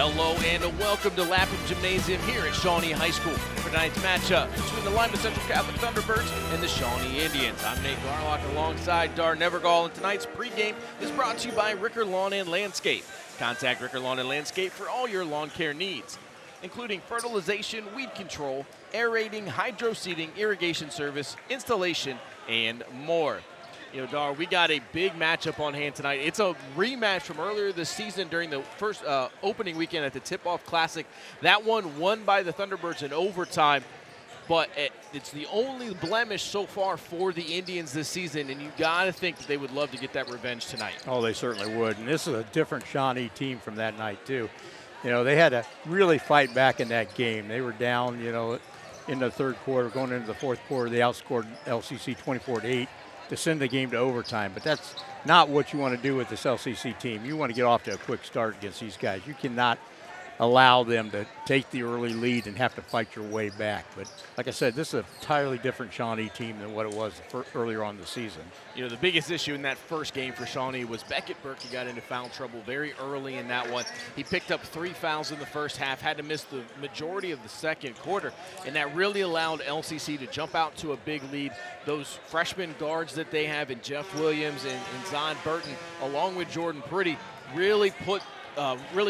Hello and welcome to Lapham Gymnasium here at Shawnee High School for tonight's matchup between the Lima Central Catholic Thunderbirds and the Shawnee Indians. I'm Nate Garlock alongside Dar Nevergall, and tonight's pregame is brought to you by Ricker Lawn and Landscape. Contact Ricker Lawn and Landscape for all your lawn care needs, including fertilization, weed control, aerating, hydro seeding, irrigation service, installation, and more. You know, Dar, we got a big matchup on hand tonight. It's a rematch from earlier this season during the first opening weekend at the Tip-Off Classic. That one won by the Thunderbirds in overtime, but it's the only blemish so far for the Indians this season, and you got to think that they would love to get that revenge tonight. Oh, they certainly would, and this is a different Shawnee team from that night, too. You know, they had to really fight back in that game. They were down, you know, in the third quarter. Going into the fourth quarter, they outscored LCC 24-8. To send the game to overtime, but that's not what you want to do with this LCC team. You want to get off to a quick start against these guys. You cannot allow them to take the early lead and have to fight your way back. But like I said, this is an entirely different Shawnee team than what it was earlier on the season. You know, the biggest issue in that first game for Shawnee was Beckett Berkey got into foul trouble very early in that one. He picked up 3 fouls in the first half, had to miss the majority of the second quarter, and that really allowed LCC to jump out to a big lead. Those freshman guards that they have in Jeff Williams and Zod Burton, along with Jordan Priddy, really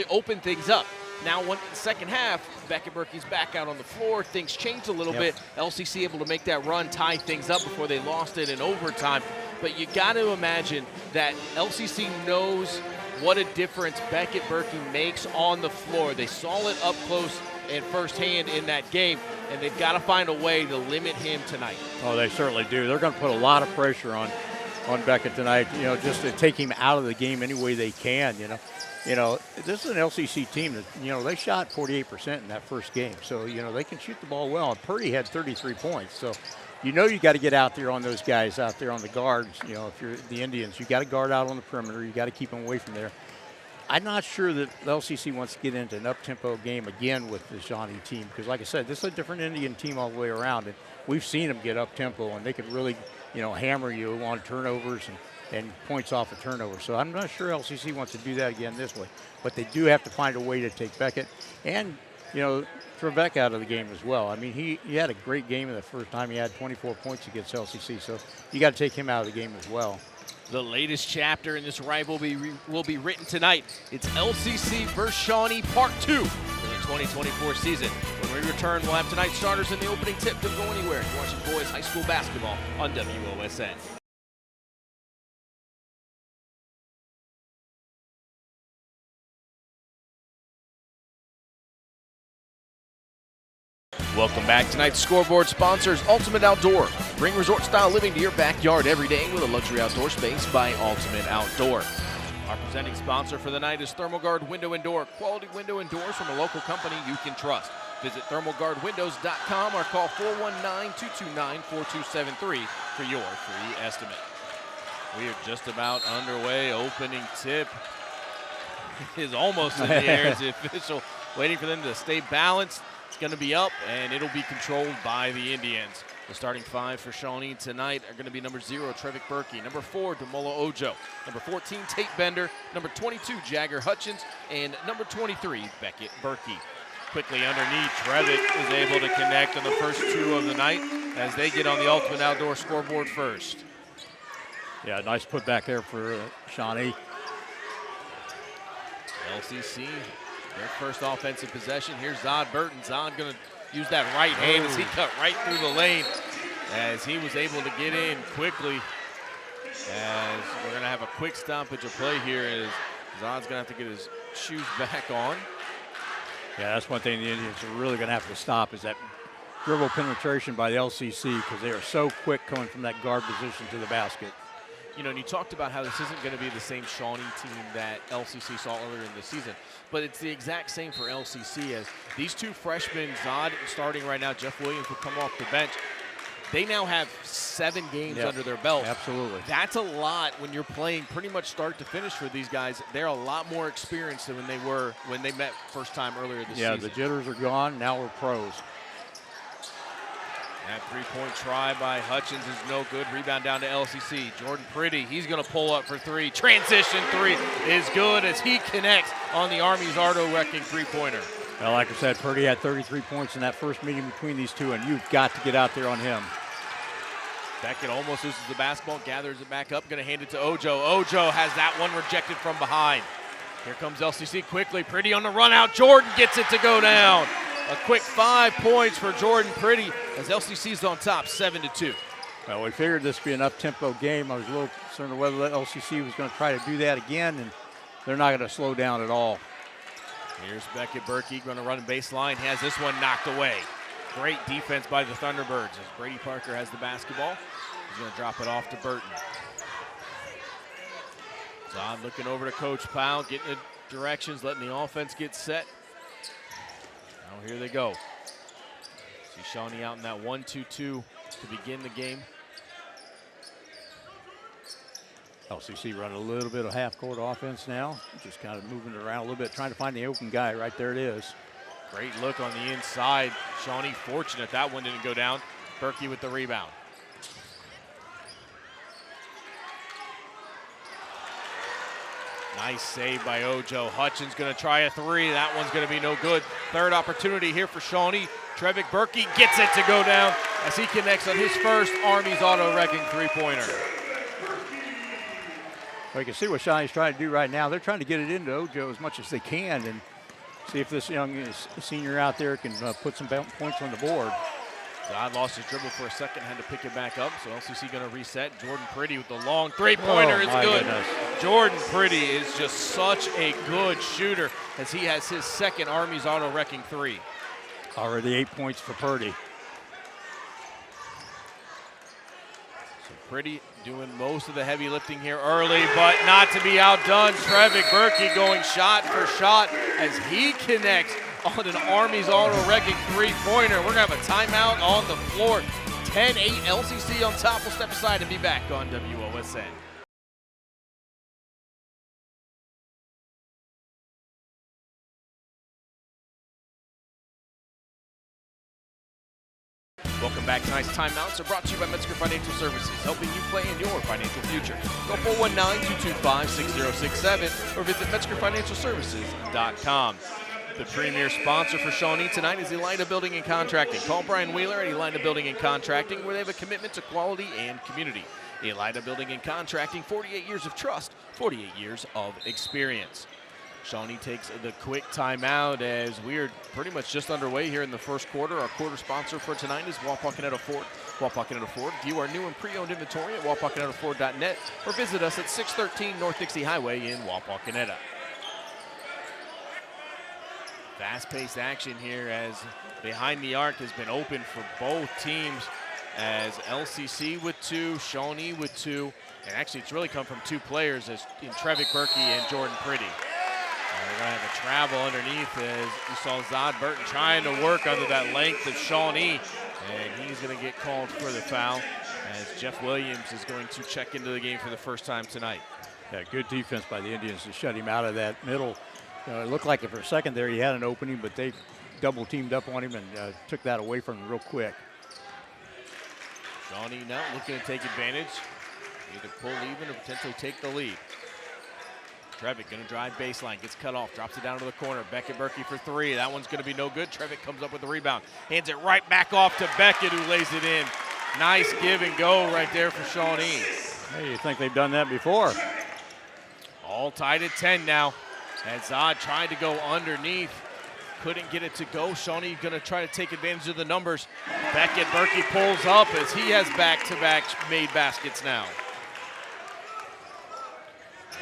opened things up. Now, in the second half, Beckett Berkey's back out on the floor. Things changed a little bit. LCC able to make that run, tie things up before they lost it in overtime. But you got to imagine that LCC knows what a difference Beckett Berkey makes on the floor. They saw it up close and firsthand in that game, and they've got to find a way to limit him tonight. Oh, they certainly do. They're going to put a lot of pressure on Beckett tonight, you know, just to take him out of the game any way they can, You know, this is an LCC team that, you know, they shot 48% in that first game. So, you know, they can shoot the ball well. And Purdy had 33 points. So, you know, you got to get out there on those guys out there on the guards. You know, if you're the Indians, you got to guard out on the perimeter. You got to keep them away from there. I'm not sure that the LCC wants to get into an up-tempo game again with the Shawnee team because, like I said, this is a different Indian team all the way around. And we've seen them get up-tempo, and they could really, you know, hammer you on turnovers and points off a turnover. So I'm not sure LCC wants to do that again this way. But they do have to find a way to take Beckett and, you know, Trebek out of the game as well. I mean, he had a great game in the first time. He had 24 points against LCC. So you got to take him out of the game as well. The latest chapter in this rivalry will be written tonight. It's LCC versus Shawnee Part 2 for the 2024 season. When we return, we'll have tonight's starters in the opening tip. Don't go anywhere. You're watching boys high school basketball on WOSN. Welcome back. Tonight's scoreboard sponsors Ultimate Outdoor. Bring resort-style living to your backyard every day with a luxury outdoor space by Ultimate Outdoor. Our presenting sponsor for the night is ThermalGuard Window and Door. Quality window and doors from a local company you can trust. Visit thermalguardwindows.com or call 419-229-4273 for your free estimate. We are just about underway. Opening tip is almost in the air as the official waiting for them to stay balanced. It's going to be up, and it'll be controlled by the Indians. The starting 5 for Shawnee tonight are going to be number 0, Trevick Berkey, number 4, Demola Ojo, number 14, Tate Bender, number 22, Jagger Hutchins, and number 23, Beckett Berkey. Quickly underneath, Trevick is able to connect on the first 2 of the night as they get on the Ultimate Outdoor scoreboard first. Yeah, nice put back there for Shawnee. LCC. Their first offensive possession. Here's Zod Burton. Zod going to use that right hand as he cut right through the lane as he was able to get in quickly. As we're going to have a quick stoppage of play here as Zod's going to have to get his shoes back on. Yeah, that's one thing the Indians are really going to have to stop is that dribble penetration by the LCC because they are so quick coming from that guard position to the basket. You know, and you talked about how this isn't going to be the same Shawnee team that LCC saw earlier in the season, but it's the exact same for LCC as these 2 freshmen, Zod starting right now, Jeff Williams will come off the bench. They now have 7 games under their belt. Absolutely. That's a lot when you're playing pretty much start to finish for these guys. They're a lot more experienced than when they met first time earlier this season. Yeah, the jitters are gone. Now we're pros. That three-point try by Hutchins is no good. Rebound down to LCC. Jordan Pretty, he's going to pull up for three. Transition three is good as he connects on the Army's auto-wrecking three-pointer. Well, like I said, Pretty had 33 points in that first meeting between these two, and you've got to get out there on him. Beckett almost loses the basketball, gathers it back up, going to hand it to Ojo. Ojo has that one rejected from behind. Here comes LCC quickly. Pretty on the run out. Jordan gets it to go down. A quick 5 points for Jordan Pretty as LCC's on top, 7-2. Well, we figured this would be an up-tempo game. I was a little concerned whether LCC was going to try to do that again, and they're not going to slow down at all. Here's Beckett Berkey going to run baseline. He has this one knocked away. Great defense by the Thunderbirds as Brady Parker has the basketball. He's going to drop it off to Burton. Zod looking over to Coach Powell, getting the directions, letting the offense get set. Now here they go. See Shawnee out in that 1-2-2 to begin the game. LCC running a little bit of half-court offense now. Just kind of moving it around a little bit, trying to find the open guy. Right there it is. Great look on the inside. Shawnee fortunate that one didn't go down. Berkey with the rebound. Nice save by Ojo. Hutchins going to try a three. That one's going to be no good. Third opportunity here for Shawnee. Trevick Berkey gets it to go down as he connects on his first Army's auto-wrecking three-pointer. Well, you can see what Shawnee's trying to do right now. They're trying to get it into Ojo as much as they can and see if this young senior out there can put some points on the board. Zod lost his dribble for a second, had to pick it back up, so LCC going to reset. Jordan Pretty with the long three-pointer is good. Goodness. Jordan Pretty is just such a good shooter as he has his second Army's auto-wrecking three. Already 8 points for Purdy. So Pretty doing most of the heavy lifting here early, but not to be outdone. Trevick Berkey going shot for shot as he connects on an Army's auto-wrecking three-pointer. We're going to have a timeout on the floor. 10-8 LCC on top. We'll step aside and be back on WOSN. Welcome back. Tonight's timeouts are brought to you by Metzger Financial Services, helping you plan your financial future. Call 419-225-6067 or visit MetzgerFinancialServices.com. The premier sponsor for Shawnee tonight is Elida Building and Contracting. Call Brian Wheeler at Elida Building and Contracting, where they have a commitment to quality and community. Elida Building and Contracting, 48 years of trust, 48 years of experience. Shawnee takes the quick timeout as we are pretty much just underway here in the first quarter. Our quarter sponsor for tonight is Wapakoneta Ford. Wapakoneta Ford. View our new and pre-owned inventory at wapakonetaford.net or visit us at 613 North Dixie Highway in Wapakoneta. Fast-paced action here as behind the arc has been open for both teams as LCC with two, Shawnee with two, and actually it's really come from two players as in Trevick Berkey and Jordan Pretty. We're going to have a travel underneath as we saw Zod Burton trying to work under that length of Shawnee, and he's going to get called for the foul as Jeff Williams is going to check into the game for the first time tonight. Yeah, good defense by the Indians to shut him out of that middle. It looked like for a second there he had an opening, but they double teamed up on him and took that away from him real quick. Shawnee now looking to take advantage, either pull even or potentially take the lead. Trevick going to drive baseline, gets cut off, drops it down to the corner. Beckett Berkey for three. That one's going to be no good. Trevick comes up with the rebound, hands it right back off to Beckett, who lays it in. Nice give and go right there for Shawnee. Hey, you think they've done that before? All tied at 10 now. As Zod tried to go underneath, couldn't get it to go. Shawnee going to try to take advantage of the numbers. Beckett Berkey pulls up as he has back-to-back made baskets now.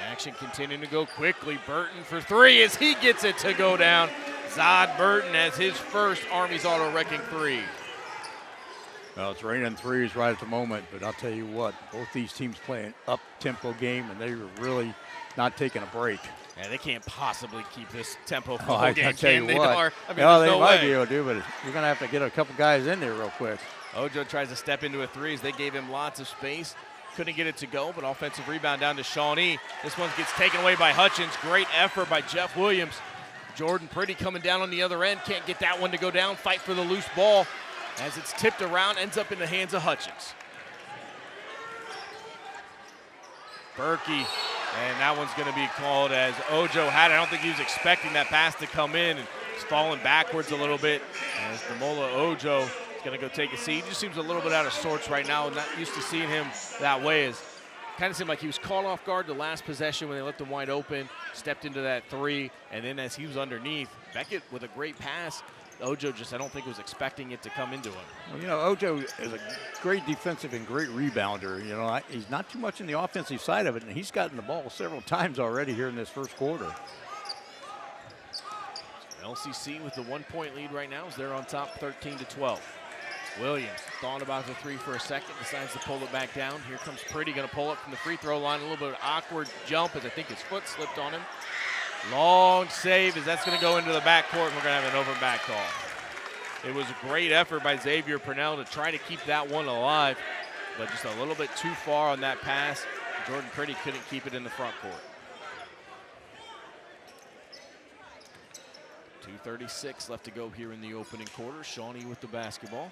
Action continuing to go quickly. Burton for three as he gets it to go down. Zod Burton has his first Army's auto-wrecking three. Well, it's raining threes right at the moment, but I'll tell you what, both these teams play an up-tempo game, and they were really not taking a break. Yeah, they can't possibly keep this tempo for the whole game, tell you they? What. I mean, well, they no might way. be able to do, but we're going to have to get a couple guys in there real quick. Ojo tries to step into a three as they gave him lots of space. Couldn't get it to go, but offensive rebound down to Shawnee. This one gets taken away by Hutchins. Great effort by Jeff Williams. Jordan Pretty coming down on the other end. Can't get that one to go down. Fight for the loose ball. as it's tipped around, ends up in the hands of Hutchins. Berkey, and that one's going to be called as Ojo had it. I don't think he was expecting that pass to come in, and he's falling backwards a little bit as Damola Ojo is going to go take a seat. He just seems a little bit out of sorts right now. Not used to seeing him that way. As kind of seemed like he was caught off guard the last possession when they left him wide open, stepped into that three, and then as he was underneath, Beckett with a great pass. Ojo just, I don't think, was expecting it to come into him. Well, you know, Ojo is a great defensive and great rebounder. You know, he's not too much in the offensive side of it, and he's gotten the ball several times already here in this first quarter. LCC with the 1-point lead right now as they're on top 13-12. Williams thought about the three for a second, decides to pull it back down. Here comes Pretty, going to pull up from the free throw line. A little bit of awkward jump as I think his foot slipped on him. Long save as that's going to go into the backcourt, and we're going to have an over back call. It was a great effort by Xavier Purnell to try to keep that one alive, but just a little bit too far on that pass. Jordan Pretty couldn't keep it in the front court. 2:36 left to go here in the opening quarter. Shawnee with the basketball.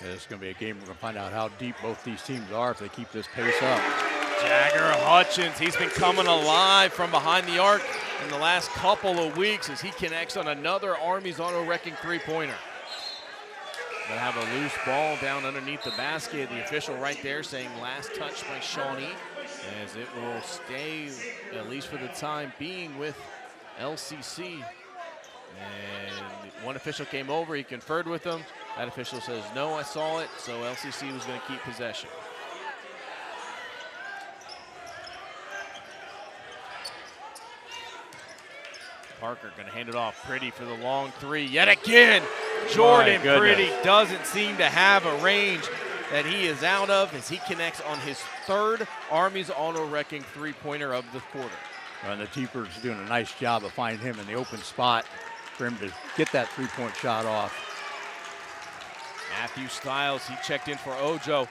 Yeah, this is going to be a game we're going to find out how deep both these teams are if they keep this pace up. Jagger Hutchins, he's been coming alive from behind the arc in the last couple of weeks as he connects on another Army's auto-wrecking three-pointer. They'll have a loose ball down underneath the basket. The official right there saying last touch by Shawnee, as it will stay, at least for the time being, with LCC. And one official came over, he conferred with them. That official says, no, I saw it, so LCC was going to keep possession. Parker going to hand it off. Pretty for the long three. Yet again, Jordan Pretty doesn't seem to have a range that he is out of as he connects on his third Army's auto-wrecking three-pointer of the quarter. And the Teepers doing a nice job of finding him in the open spot for him to get that three-point shot off. Matthew Stiles, he checked in for Ojo.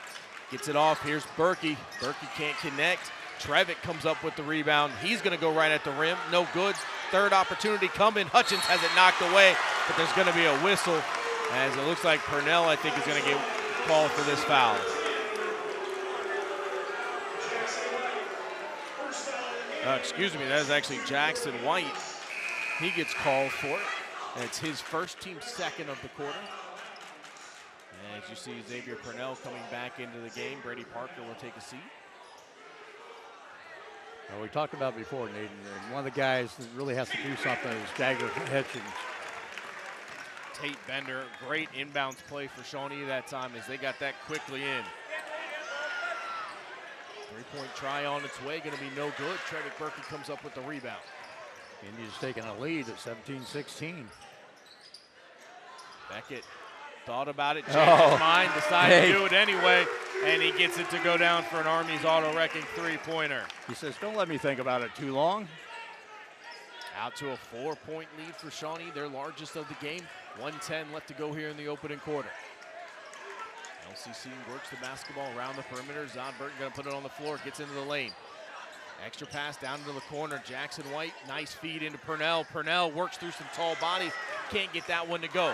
Gets it off. Here's Berkey. Berkey can't connect. Trevick comes up with the rebound. He's going to go right at the rim. No good. Third opportunity coming. Hutchins has it knocked away, but there's going to be a whistle as it looks like Purnell, I think, is going to get called for this foul. Excuse me, that is actually Jackson White. He gets called for it. And it's his first, team second of the quarter. And as you see Xavier Purnell coming back into the game, Brady Parker will take a seat. Well, we talked about before, Nathan, and one of the guys that really has to do something is Jagger Hutchins. Tate Bender, great inbounds play for Shawnee that time as they got that quickly in. Three-point try on its way, going to be no good. Trevick Berkey comes up with the rebound. India's taking a lead at 17-16. Beckett thought about it, changed his mind, decided to do it anyway, and he gets it to go down for an Army's auto-wrecking three-pointer. He says, don't let me think about it too long. Out to a 4-point lead for Shawnee, their largest of the game. 1:10 left to go here in the opening quarter. LCC works the basketball around the perimeter. Zodberg going to put it on the floor, gets into the lane. Extra pass down into the corner. Jackson White, nice feed into Purnell. Purnell works through some tall bodies, can't get that one to go.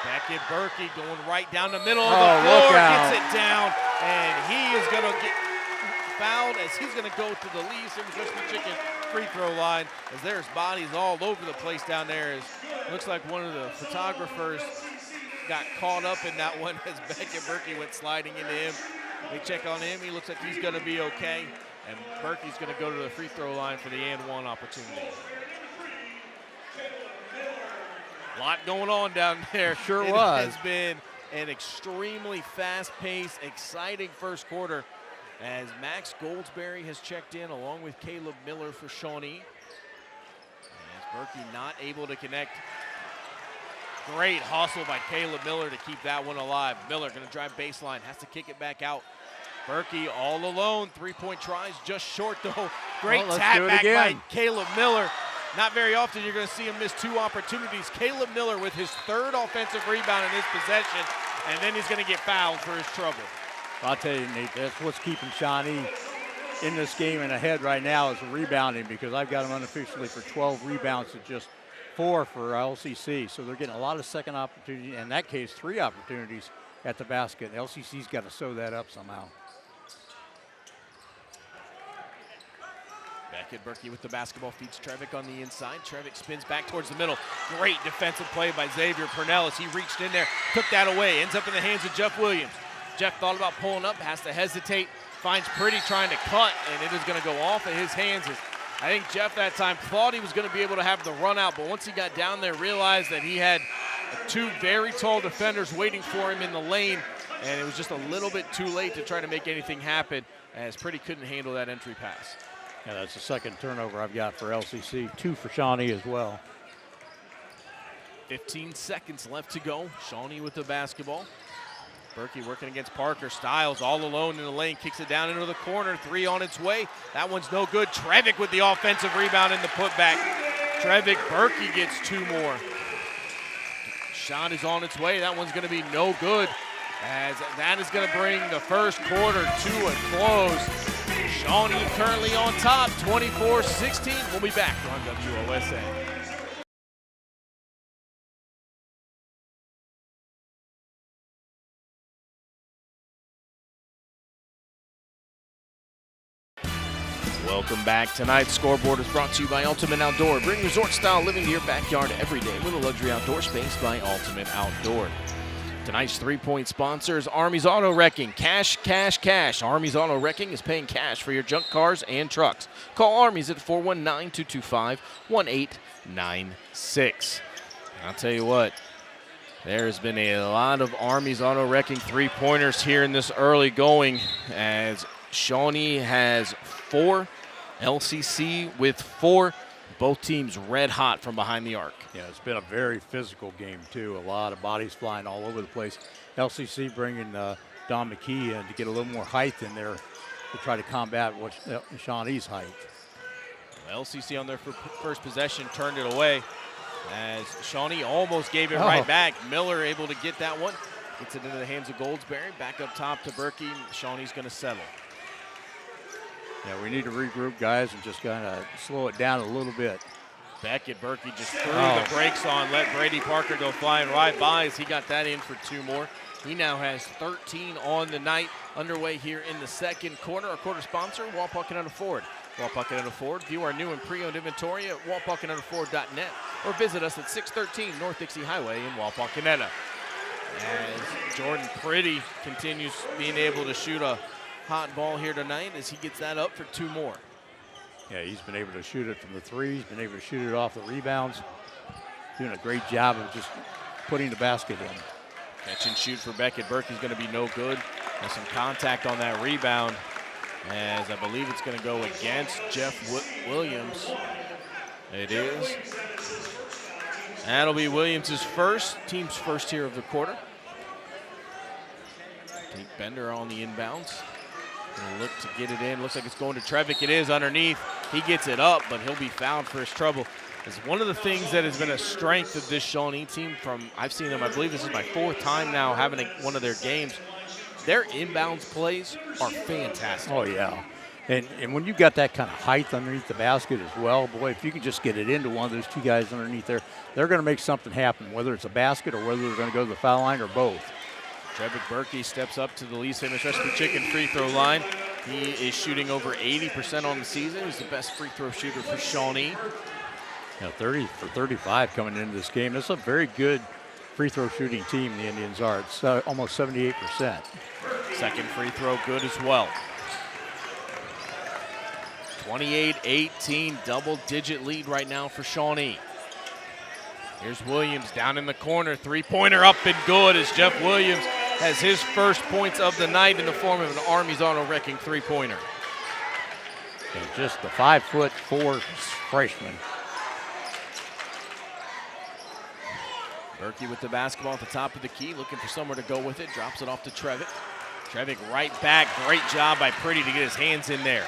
Beckett Berkey going right down the middle of the floor, gets it down, and he is going to get fouled as he's going to go to the Lee Simmons Crispy Chicken free throw line as there's bodies all over the place down there. As looks like one of the photographers got caught up in that one as Beckett Berkey went sliding into him. They check on him, he looks like he's going to be okay, and Berkey's going to go to the free throw line for the and one opportunity. A lot going on down there. Sure it was. Has been an extremely fast-paced, exciting first quarter as Max Goldsberry has checked in along with Caleb Miller for Shawnee. As Berkey not able to connect. Great hustle by Caleb Miller to keep that one alive. Miller going to drive baseline, has to kick it back out. Berkey all alone, three-point tries just short though. Great tap back by Caleb Miller. Not very often you're going to see him miss two opportunities. Caleb Miller with his third offensive rebound in his possession, and then he's going to get fouled for his trouble. I'll tell you, Nate, that's what's keeping Shawnee in this game and ahead right now is rebounding, because I've got him unofficially for 12 rebounds to just 4 for LCC, so they're getting a lot of second opportunity. In that case, 3 opportunities at the basket. LCC's got to sew that up somehow. Beckett Berkey with the basketball, feeds Trevick on the inside. Trevick spins back towards the middle. Great defensive play by Xavier Purnell as he reached in there, took that away, ends up in the hands of Jeff Williams. Jeff thought about pulling up, has to hesitate, finds Pretty trying to cut, and it is going to go off of his hands. I think Jeff that time thought he was going to be able to have the run out, but once he got down there, realized that he had 2 very tall defenders waiting for him in the lane, and it was just a little bit too late to try to make anything happen as Pretty couldn't handle that entry pass. Yeah, that's the second turnover I've got for LCC, 2 for Shawnee as well. 15 seconds left to go. Shawnee with the basketball. Berkey working against Parker. Styles all alone in the lane, kicks it down into the corner. 3 on its way. That one's no good. Trevick with the offensive rebound and the putback. Trevick, Berkey gets 2 more. Shot is on its way. That one's going to be no good, as that is going to bring the first quarter to a close. Shawnee currently on top, 24-16. We'll be back on WOSA. Welcome back. Tonight's scoreboard is brought to you by Ultimate Outdoor. Bring resort-style living to your backyard every day with a luxury outdoor space by Ultimate Outdoor. Tonight's 3-point sponsor is Army's Auto Wrecking. Cash, cash, cash. Army's Auto Wrecking is paying cash for your junk cars and trucks. Call Army's at 419-225-1896. I'll tell you what, there has been a lot of Army's Auto Wrecking 3-pointers here in this early going, as Shawnee has 4, LCC with 4. Both teams red hot from behind the arc. Yeah, it's been a very physical game, too. A lot of bodies flying all over the place. LCC bringing Don McKee in to get a little more height in there to try to combat what Shawnee's height. LCC on their first possession turned it away, as Shawnee almost gave it right back. Miller able to get that one. Gets it into the hands of Goldsberry. Back up top to Berkey. Shawnee's going to settle. Yeah, we need to regroup, guys, and just kind of slow it down a little bit. Beckett Berkey just threw the brakes on, let Brady Parker go flying right by as he got that in for 2 more. He now has 13 on the night. Underway here in the second quarter. Our quarter sponsor, Walpock Canetta Ford. Walpock Canetta Ford. View our new and pre-owned inventory at walpockcanetta.net or visit us at 613 North Dixie Highway in Walpock-Canetta. As Jordan Pretty continues being able to shoot a hot ball here tonight as he gets that up for 2 more. Yeah, he's been able to shoot it from the 3. He's been able to shoot it off the rebounds. Doing a great job of just putting the basket in. Catch and shoot for Beckett Berkey's going to be no good. Has some contact on that rebound, as I believe it's going to go against Jeff Williams. It is. That'll be Williams' team's first here of the quarter. Take Bender on the inbounds. Gonna look to get it in. Looks like it's going to Trevick. It is underneath. He gets it up, but he'll be fouled for his trouble. It's one of the things that has been a strength of this Shawnee team from, I've seen them, I believe this is my 4th time now having one of their games. Their inbounds plays are fantastic. Oh, yeah. And when you've got that kind of height underneath the basket as well, boy, if you can just get it into one of those 2 guys underneath there, they're going to make something happen, whether it's a basket or whether they're going to go to the foul line or both. Trevick Berkey steps up to the Lee's Famous Recipe Chicken free throw line. He is shooting over 80% on the season. He's the best free throw shooter for Shawnee. Yeah, 30 for 35 coming into this game. That's a very good free throw shooting team, the Indians are. It's almost 78%. Second free throw good as well. 28-18, double-digit lead right now for Shawnee. Here's Williams down in the corner. 3-pointer up and good as Jeff Williams has his first points of the night in the form of an Army's Auto Wrecking 3-pointer. And just the 5'4" freshman. Berkey with the basketball at the top of the key, looking for somewhere to go with it. Drops it off to Trevick. Trevick right back. Great job by Pretty to get his hands in there.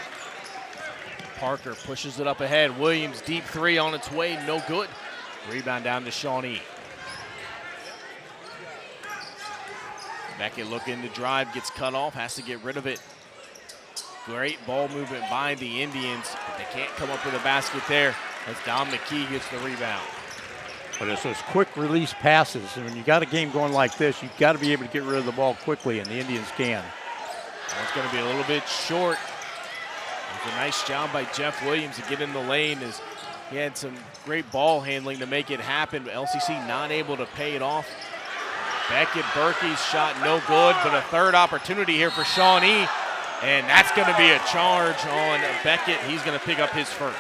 Parker pushes it up ahead. Williams deep 3 on its way, no good. Rebound down to Shawnee. Beckett looking to drive, gets cut off, has to get rid of it. Great ball movement by the Indians, but they can't come up with a basket there as Dom McKee gets the rebound. But it's those quick release passes. And when you got a game going like this, you've got to be able to get rid of the ball quickly, and the Indians can. It's going to be a little bit short. It was a nice job by Jeff Williams to get in the lane as he had some great ball handling to make it happen, but LCC not able to pay it off. Beckett Berkey's shot no good, but a third opportunity here for Shawnee, and that's going to be a charge on Beckett. He's going to pick up his first.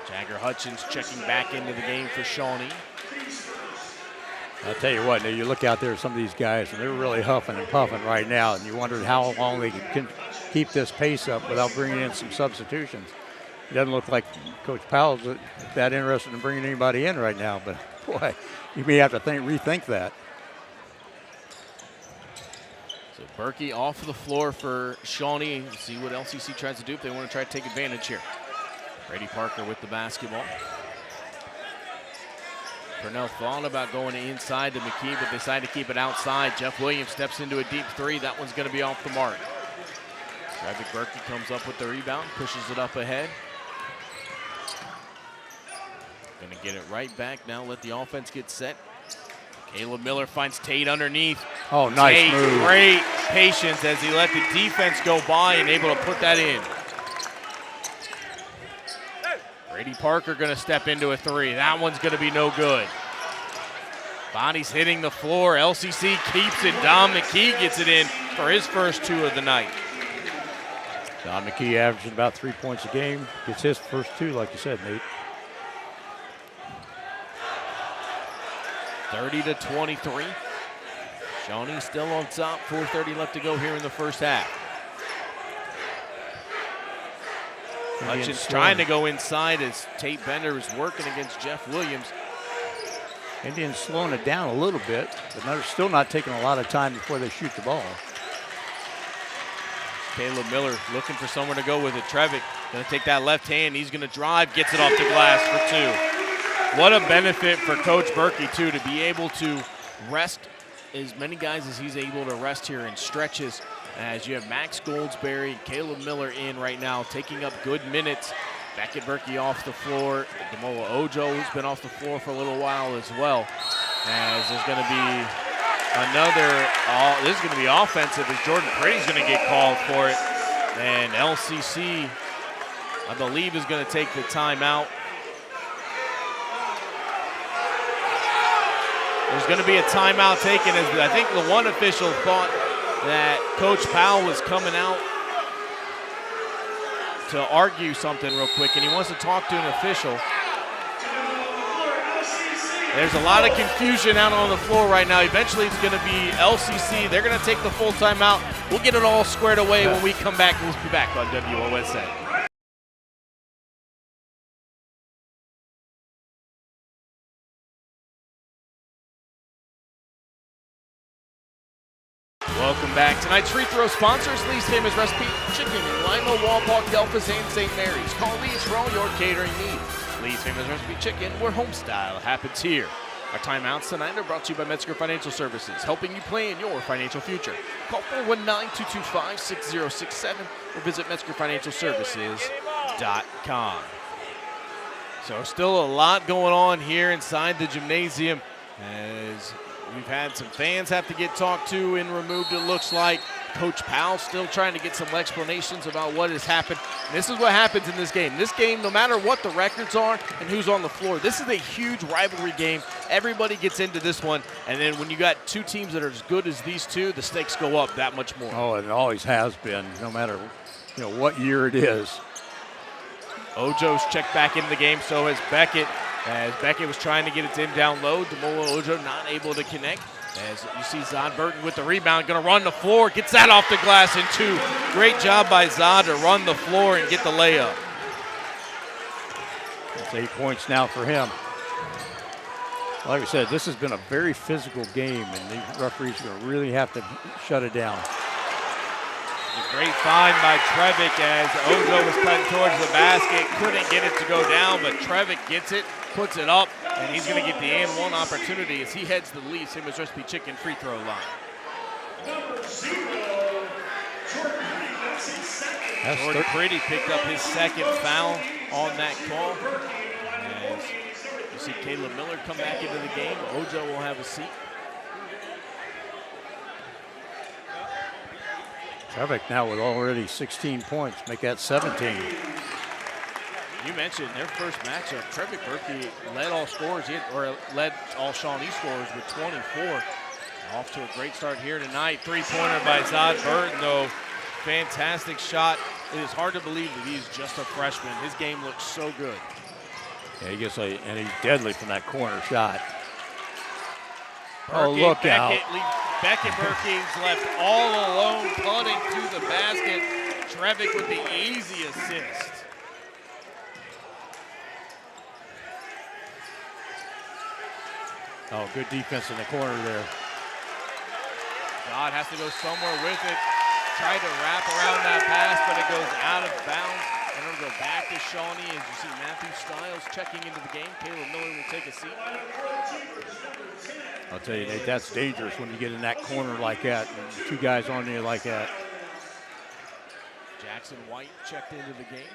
Jagger Hutchins checking back into the game for Shawnee. I'll tell you what, you look out there at some of these guys, and they're really huffing and puffing right now, and you wondered how long they can keep this pace up without bringing in some substitutions. It doesn't look like Coach Powell's that interested in bringing anybody in right now, but boy, you may have to rethink that. So Berkey off the floor for Shawnee. See what LCC tries to do if they want to try to take advantage here. Brady Parker with the basketball. Purnell thought about going inside to McKee, but decided to keep it outside. Jeff Williams steps into a deep three. That one's going to be off the mark. Travis Berkey comes up with the rebound, pushes it up ahead. Going to get it right back now, let the offense get set. Caleb Miller finds Tate underneath. Oh, nice Tate, move. Great patience as he let the defense go by and able to put that in. Brady Parker going to step into a three. That one's going to be no good. Body's hitting the floor. LCC keeps it. Don McKee gets it in for his first two of the night. Don McKee averaging about 3 points a game. Gets his first two, like you said, Nate. 30-23. Shawnee still on top. 4:30 left to go here in the first half. Hutchins trying to go inside as Tate Bender is working against Jeff Williams. Indians slowing it down a little bit, but they're still not taking a lot of time before they shoot the ball. Caleb Miller looking for somewhere to go with it. Trevick going to take that left hand. He's going to drive, gets it off the glass for two. What a benefit for Coach Berkey, too, to be able to rest as many guys as he's able to rest here in stretches. As you have Max Goldsberry, Caleb Miller in right now, taking up good minutes. Beckett Berkey off the floor. Demola Ojo, who's been off the floor for a little while as well. As there's going to be this is going to be offensive as Jordan Brady's going to get called for it. And LCC, I believe, is going to take the timeout. There's going to be a timeout taken as I think the one official thought that Coach Powell was coming out to argue something real quick, and he wants to talk to an official. There's a lot of confusion out on the floor right now. Eventually it's going to be LCC. They're going to take the full timeout. We'll get it all squared away when we come back. We'll be back on WOSN. Welcome back. Tonight's free throw sponsors, Lee's Famous Recipe Chicken in Lima, Walpole, Delphus, and St. Mary's. Call Lee's for all your catering needs. Lee's Famous Recipe Chicken, where home style happens here. Our timeouts tonight are brought to you by Metzger Financial Services, helping you plan your financial future. Call 419-225-6067 or visit MetzgerFinancialServices.com. So still a lot going on here inside the gymnasium as we've had some fans have to get talked to and removed, it looks like. Coach Powell still trying to get some explanations about what has happened. And this is what happens in this game. This game, no matter what the records are and who's on the floor, this is a huge rivalry game. Everybody gets into this one. And then when you got two teams that are as good as these two, the stakes go up that much more. Oh, it always has been, no matter what year it is. Ojo's checked back into the game, so has Beckett. As Beckett was trying to get it in down low, Demola Ojo not able to connect. As you see Zod Burton with the rebound, going to run the floor, gets that off the glass in two. Great job by Zod to run the floor and get the layup. That's 8 points now for him. Like I said, this has been a very physical game, and the referees are going to really have to shut it down. A great find by Trevick as Ojo was cutting towards the basket. Couldn't get it to go down, but Trevick gets it, puts it up, and he's going to get the and one opportunity as he heads to the Lee's Famous Recipe Chicken free throw line. Number 0, Jordan Brady makes his second Jordan Pretty picked up his second foul on that call. As you see Caleb Miller come back into the game, Ojo will have a seat. Trevik now with already 16 points, make that 17. You mentioned their first matchup, Trevik Berkey led all scorers, or led all Shawnee scorers with 24. Off to a great start here tonight. Three-pointer by Zod Burton, though. Fantastic shot. It is hard to believe that he's just a freshman. His game looks so good. Yeah, he gets and he's deadly from that corner shot. Berkey, look out. Beckett Berkey's left all alone, punting to the basket. Trevik with the easy assist. Oh, good defense in the corner there. God has to go somewhere with it. Tried to wrap around that pass, but it goes out of bounds. And it'll go back to Shawnee. As you see Matthew Stiles checking into the game. Caleb Miller will take a seat. I'll tell you, Nate, that's dangerous when you get in that corner like that. And two guys on you like that. Jackson White checked into the game.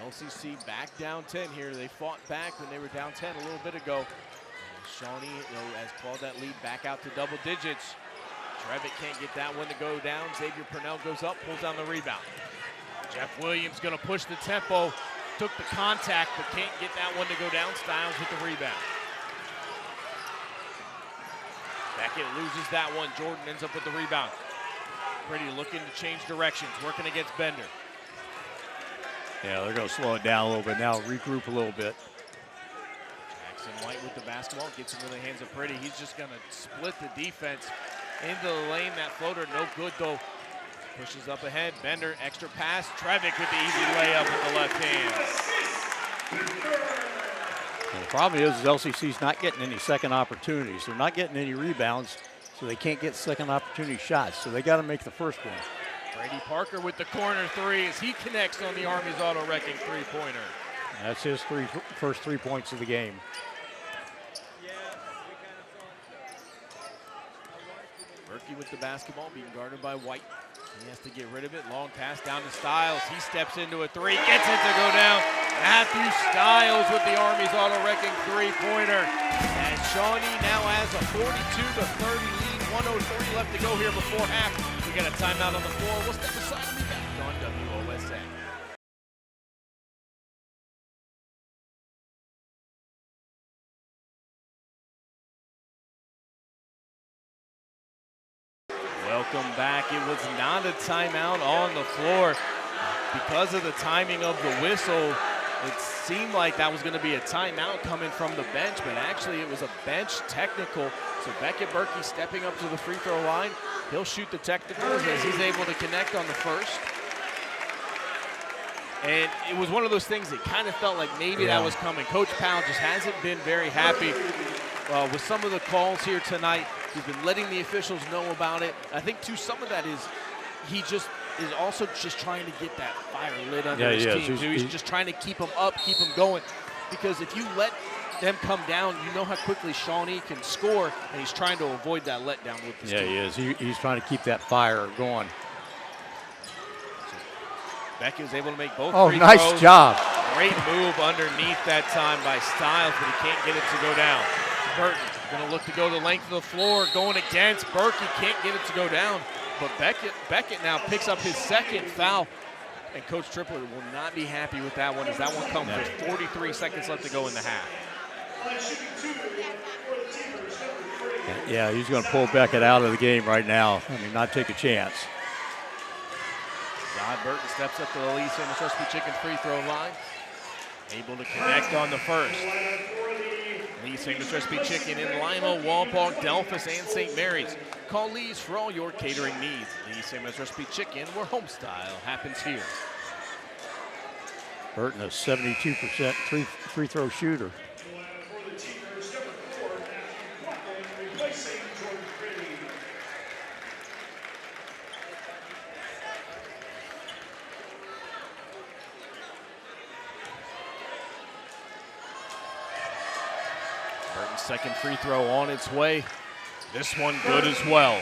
LCC back down 10 here. They fought back when they were down 10 a little bit ago. Shawnee has clawed that lead back out to double digits. Trevik can't get that one to go down. Xavier Purnell goes up, pulls down the rebound. Jeff Williams going to push the tempo. Took the contact, but can't get that one to go down. Stiles with the rebound. Beckett loses that one. Jordan ends up with the rebound. Pretty looking to change directions, working against Bender. Yeah, they're going to slow it down a little bit now, regroup a little bit. Jackson White with the basketball, gets into the hands of Pretty. He's just going to split the defense into the lane. That floater, no good though. Pushes up ahead, Bender, extra pass. Trevik with the easy layup with the left hand. And the problem is LCC's not getting any second opportunities. They're not getting any rebounds, so they can't get second opportunity shots. So they got to make the first one. Brady Parker with the corner three as he connects on the Army's auto-wrecking three-pointer. That's his first 3 points of the game. Berkey with the basketball, being guarded by White. He has to get rid of it. Long pass down to Stiles. He steps into a three, gets it to go down. Matthew Stiles with the Army's auto-wrecking three-pointer. And Shawnee now has a 42-30 lead. 1:03 left to go here before half. We got a timeout on the floor. We'll step aside and be back on WOSN. Welcome back. It was not a timeout on the floor. Because of the timing of the whistle, it seemed like that was going to be a timeout coming from the bench, but actually it was a bench technical. So Beckett Berkey stepping up to the free throw line. He'll shoot the technicals as he's able to connect on the first. And it was one of those things that kind of felt like maybe that was coming. Coach Powell just hasn't been very happy with some of the calls here tonight. He's been letting the officials know about it. I think, too, some of that is he just is also just trying to get that fire lit under his team, too. He's just trying to keep them up, keep them going. Because if you let them come down, you know how quickly Shawnee can score, and he's trying to avoid that letdown with this team. He is. He's trying to keep that fire going. Beckett was able to make both free nice throws. Job. Great move underneath that time by Stiles, but he can't get it to go down. Burton going to look to go the length of the floor, going against Berkey, can't get it to go down. But Beckett now picks up his second foul, and Coach Tripler will not be happy with that one as that one comes with 43 seconds left to go in the half. Yeah, he's going to pull Beckett out of the game right now. I mean, not take a chance. John Burton steps up to the Lee Sanders Recipe Chicken free throw line. Able to connect on the first. Lee Sanders Recipe Chicken in Lima, Walpole, Delphus, and St. Mary's. Call Lee's for all your catering needs. Lee Sanders Recipe Chicken, where home style happens here. Burton, a 72% free throw shooter. Burton's second free throw on its way. This one good as well.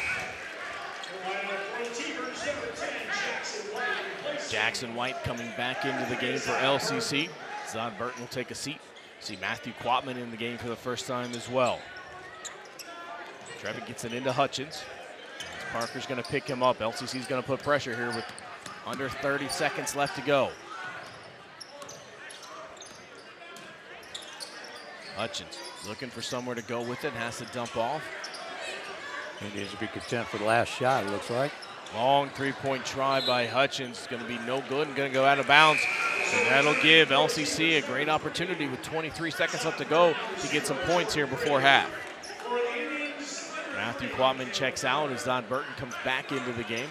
Jackson White coming back into the game for LCC. Zod Burton will take a seat. See Matthew Quatman in the game for the first time as well. Trevitt gets it into Hutchins. Parker's going to pick him up. LCC's going to put pressure here with under 30 seconds left to go. Hutchins looking for somewhere to go with it, has to dump off. Indians will be content for the last shot, it looks like. Long three-point try by Hutchins. Going to be no good and going to go out of bounds. And that'll give LCC a great opportunity with 23 seconds left to go to get some points here before half. Matthew Quatman checks out as Don Burton comes back into the game.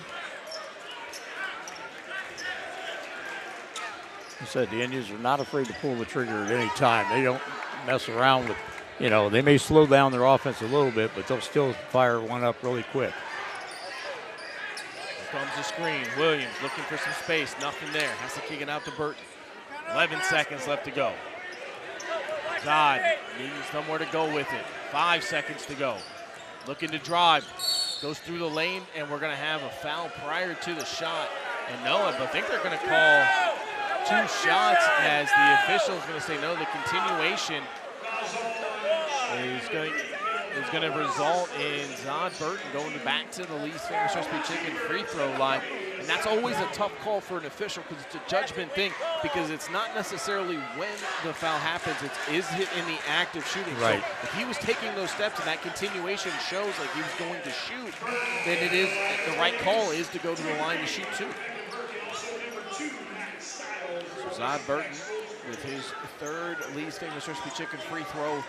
I said the Indians are not afraid to pull the trigger at any time. They don't mess around with, you know, they may slow down their offense a little bit, but they'll still fire one up really quick. Here comes the screen. Williams looking for some space. Nothing there. Has to kick it out to Burton. 11 seconds left to go. Dodd needing somewhere to go with it. 5 seconds to go. Looking to drive. Goes through the lane, and we're going to have a foul prior to the shot. And no, I think they're going to call 2 shots as the official is going to say no. The continuation is going to result in Zod Burton going back to the Lee's Famous Recipe Chicken free throw line. And that's always a tough call for an official because it's a judgment thing, because it's not necessarily when the foul happens, is it in the act of shooting. Right. So if he was taking those steps and that continuation shows like he was going to shoot, then it is the right call is to go to the line to shoot too. So Zod Burton with his 3rd Lee's Famous Recipe Chicken free throw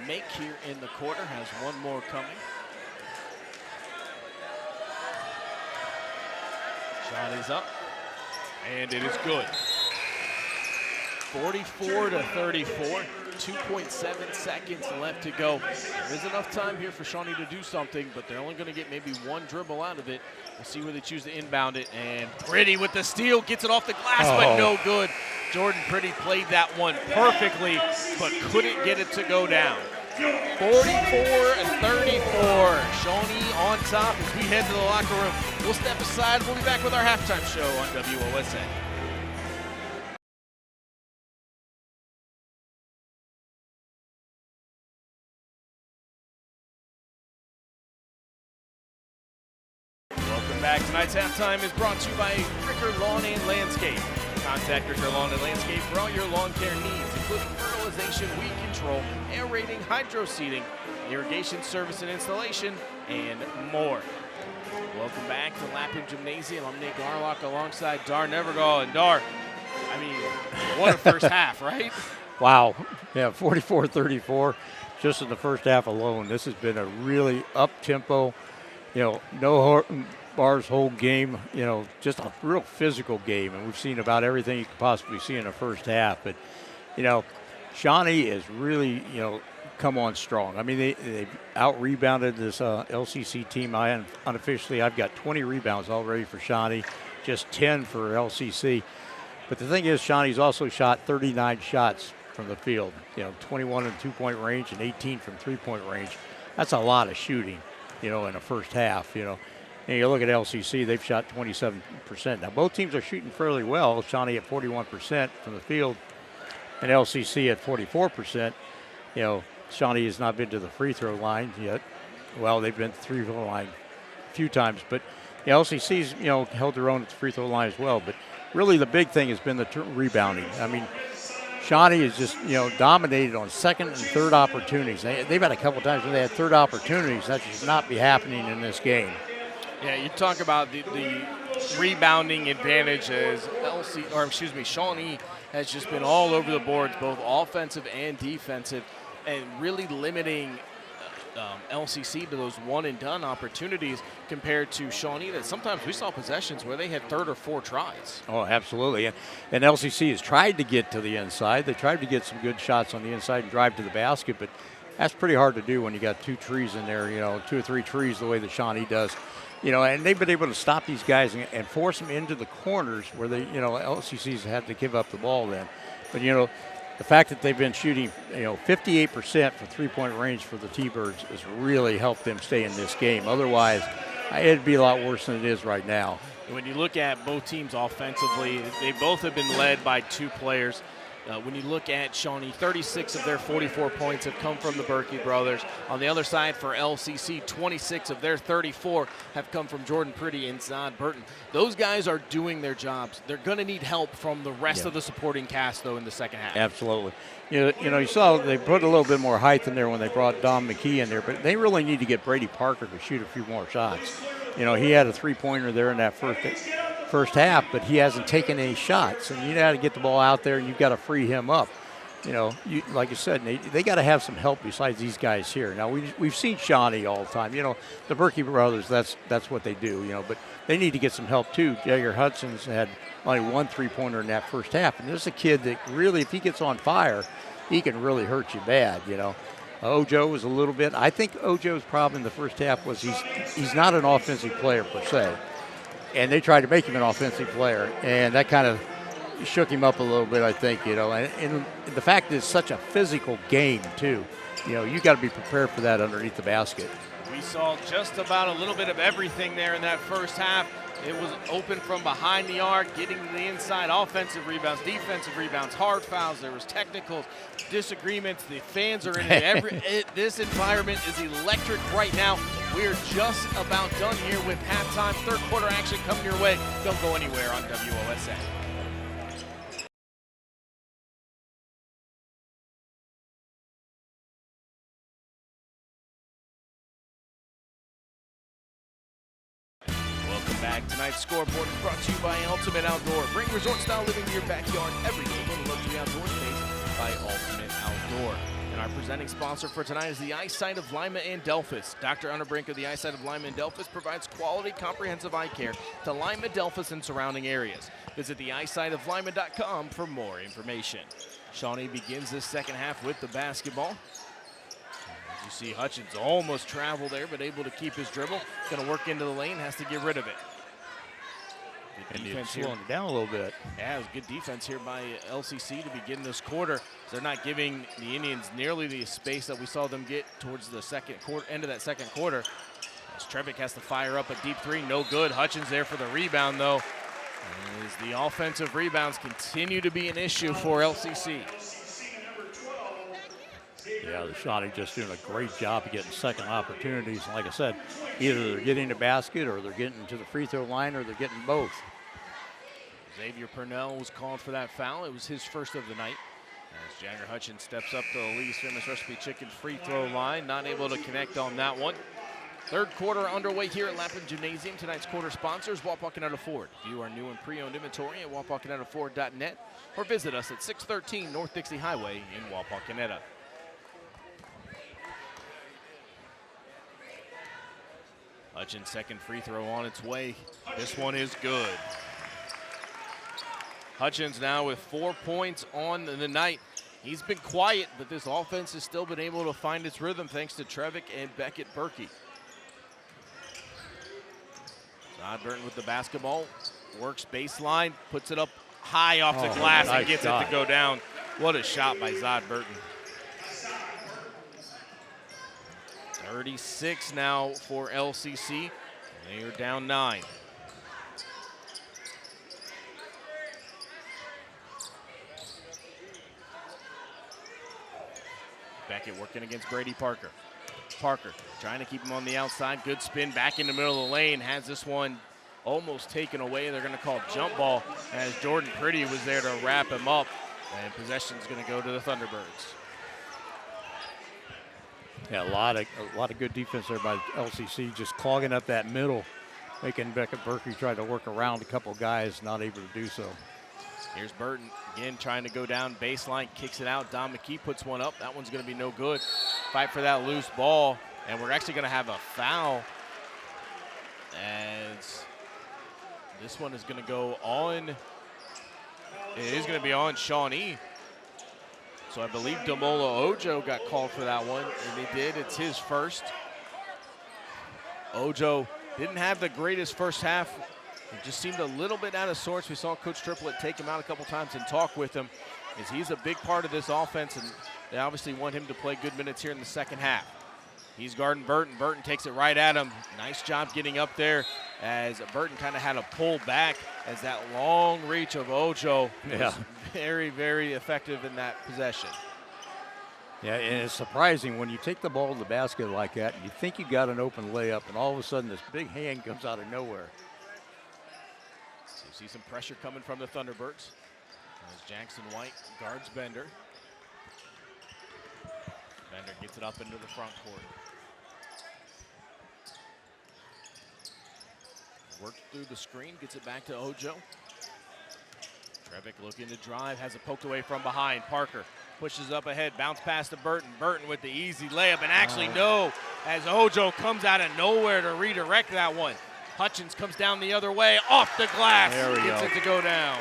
make here in the quarter, has one more coming. Shot is up, and it is good. 44-34, 2.7 seconds left to go. There is enough time here for Shawnee to do something, but they're only going to get maybe one dribble out of it. We'll see where they choose to inbound it, and Pretty with the steal, gets it off the glass, but no good. Jordan Pretty played that one perfectly, but couldn't get it to go down. 44-34, Shawnee on top as we head to the locker room. We'll step aside. We'll be back with our halftime show on WOSN. Welcome back. Tonight's halftime is brought to you by Ricker Lawn and Landscape. Contact Ricker Lawn and Landscape for all your lawn care needs, including fertilization, weed control, aerating, hydro seeding, irrigation service and installation, and more. Welcome back to Lapham Gymnasium. I'm Nick Garlock alongside Dar Nevergall. And Dar, I mean, what a first half, right? Wow. Yeah, 44-34 just in the first half alone. This has been a really up-tempo, you know, no bars whole game, you know, just a real physical game. And we've seen about everything you could possibly see in the first half. But, you know, Shawnee is really, you know, come on strong. I mean, they out-rebounded this LCC team. Unofficially, I've got 20 rebounds already for Shawnee, just 10 for LCC. But the thing is, Shawnee's also shot 39 shots from the field, you know, 21 in two-point range and 18 from three-point range. That's a lot of shooting, you know, in the first half, you know. And you look at LCC, they've shot 27%. Now, both teams are shooting fairly well. Shawnee at 41% from the field and LCC at 44%. You know, Shawnee has not been to the free throw line yet. Well, they've been to the free throw line a few times, but the LCC's, you know, held their own at the free throw line as well. But really the big thing has been the rebounding. I mean, Shawnee is just, you know, dominated on second and third opportunities. They've had a couple times when they had third opportunities. That should not be happening in this game. Yeah, you talk about the rebounding advantage as Shawnee has just been all over the boards, both offensive and defensive, and really limiting LCC to those one-and-done opportunities compared to Shawnee that sometimes we saw possessions where they had third or four tries. Oh, absolutely. And LCC has tried to get to the inside. They tried to get some good shots on the inside and drive to the basket, but that's pretty hard to do when you got two trees in there, you know, 2 or 3 trees the way that Shawnee does. You know, and they've been able to stop these guys and force them into the corners where they, you know, LCC's had to give up the ball then. But, you know, the fact that they've been shooting, you know, 58% for three-point range for the T-Birds has really helped them stay in this game. Otherwise, it'd be a lot worse than it is right now. When you look at both teams offensively, they both have been led by two players. When you look at Shawnee, 36 of their 44 points have come from the Berkey brothers. On the other side for LCC, 26 of their 34 have come from Jordan Priddy and Zod Burton. Those guys are doing their jobs. They're going to need help from the rest of the supporting cast, though, in the second half. Absolutely. You know, you saw they put a little bit more height in there when they brought Dom McKee in there, but they really need to get Brady Parker to shoot a few more shots. You know, he had a three-pointer there in that first half, but he hasn't taken any shots. And you got to get the ball out there, and you've got to free him up. You know, like you said, they got to have some help besides these guys here. Now, we've seen Shawnee all the time. You know, the Berkey brothers, that's what they do, you know. But they need to get some help, too. Jagger Hudson's had only one three-pointer in that first half. And this is a kid that really, if he gets on fire, he can really hurt you bad, you know. Ojo was a little bit. I think Ojo's problem in the first half was he's not an offensive player per se. And they tried to make him an offensive player, and that kind of shook him up a little bit, I think, you know. And the fact that it's such a physical game, too. You know, you got to be prepared for that underneath the basket. We saw just about a little bit of everything there in that first half. It was open from behind the arc, getting to the inside, offensive rebounds, defensive rebounds, hard fouls. There was technicals, disagreements. The fans are in it. This environment is electric right now. We're just about done here with halftime. Third quarter action coming your way. Don't go anywhere on WOSN. Back. Tonight's scoreboard is brought to you by Ultimate Outdoor. Bring resort-style living to your backyard every day in the luxury outdoor space by Ultimate Outdoor. And our presenting sponsor for tonight is the Eyesight of Lima and Delphus. Dr. Underbrink of the Eyesight of Lima and Delphus provides quality, comprehensive eye care to Lima, Delphus, and surrounding areas. Visit theeyesightoflima.com for more information. Shawnee begins this second half with the basketball. You see Hutchins almost travel there, but able to keep his dribble. Going to work into the lane, has to get rid of it. Good defense here. Slowing it down a little bit. Yeah, it was good defense here by LCC to begin this quarter. They're not giving the Indians nearly the space that we saw them get towards the end of that second quarter. As Trevick has to fire up a deep three, no good. Hutchins there for the rebound, though. As the offensive rebounds continue to be an issue for LCC. Yeah, the Shawnee just doing a great job of getting second opportunities. Like I said, either they're getting the basket or they're getting to the free throw line or they're getting both. Xavier Purnell was called for that foul. It was his first of the night. As Jagger Hutchins steps up to the Lee's Famous Recipe Chicken free throw line, not able to connect on that one. Third quarter underway here at Lapham Gymnasium. Tonight's quarter sponsors, Wapakoneta Ford. View our new and pre-owned inventory at wapakonetaford.net or visit us at 613 North Dixie Highway in Wapakoneta. Hutchins' second free throw on its way. This one is good. Hutchins now with 4 points on the night. He's been quiet, but this offense has still been able to find its rhythm thanks to Trevick and Beckett Berkey. Zod Burton with the basketball, works baseline, puts it up high off the glass and gets it to go down. What a shot by Zod Burton. 36 now for LCC. They are down 9. Beckett working against Brady Parker. Parker trying to keep him on the outside. Good spin back in the middle of the lane. Has this one almost taken away. They're going to call jump ball as Jordan Priddy was there to wrap him up. And possession's going to go to the Thunderbirds. Yeah, a lot of good defense there by LCC, just clogging up that middle, making Beckett Berkey try to work around a couple guys, not able to do so. Here's Burton again trying to go down baseline, kicks it out. Don McKee puts one up. That one's going to be no good. Fight for that loose ball, and we're actually going to have a foul as this one is going to go on. It is going to be on Shawnee. So I believe Damola Ojo got called for that one, and they did. It's his first. Ojo didn't have the greatest first half. It just seemed a little bit out of sorts. We saw Coach Triplett take him out a couple times and talk with him, as he's a big part of this offense, and they obviously want him to play good minutes here in the second half. He's guarding Burton. Burton takes it right at him. Nice job getting up there as Burton kind of had to pull back as that long reach of Ojo was very, very effective in that possession. Yeah, and it's surprising when you take the ball to the basket like that, and you think you got an open layup, and all of a sudden this big hand comes out of nowhere. So you see some pressure coming from the Thunderbirds as Jackson White guards Bender. Bender gets it up into the front court. Works through the screen, gets it back to Ojo. Trevick looking to drive, has it poked away from behind. Parker pushes up ahead, bounce pass to Burton. Burton with the easy layup, and actually no, as Ojo comes out of nowhere to redirect that one. Hutchins comes down the other way, off the glass, gets it to go down.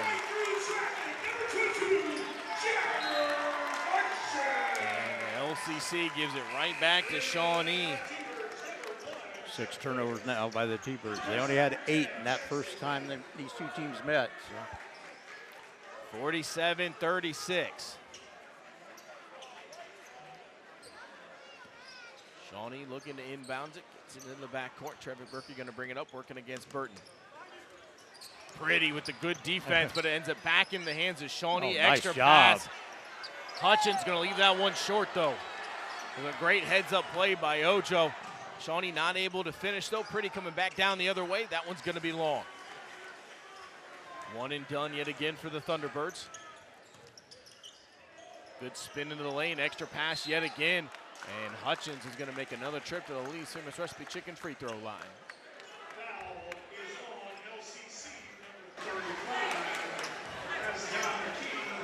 And the LCC gives it right back to Shawnee. 6 turnovers now by the T-Birds. They only had 8 in that first time that these two teams met. So. 47-36. Shawnee looking to inbound it, gets it in the backcourt. Trevick Berkey going to bring it up, working against Burton. Pretty with the good defense, but it ends up back in the hands of Shawnee. Nice Extra job. pass. Hutchins going to leave that one short, though. With a great heads-up play by Ojo. Shawnee not able to finish, though. Pretty coming back down the other way. That one's going to be long. One and done yet again for the Thunderbirds. Good spin into the lane. Extra pass yet again. And Hutchins is going to make another trip to the Lee's Famous Recipe Chicken free throw line.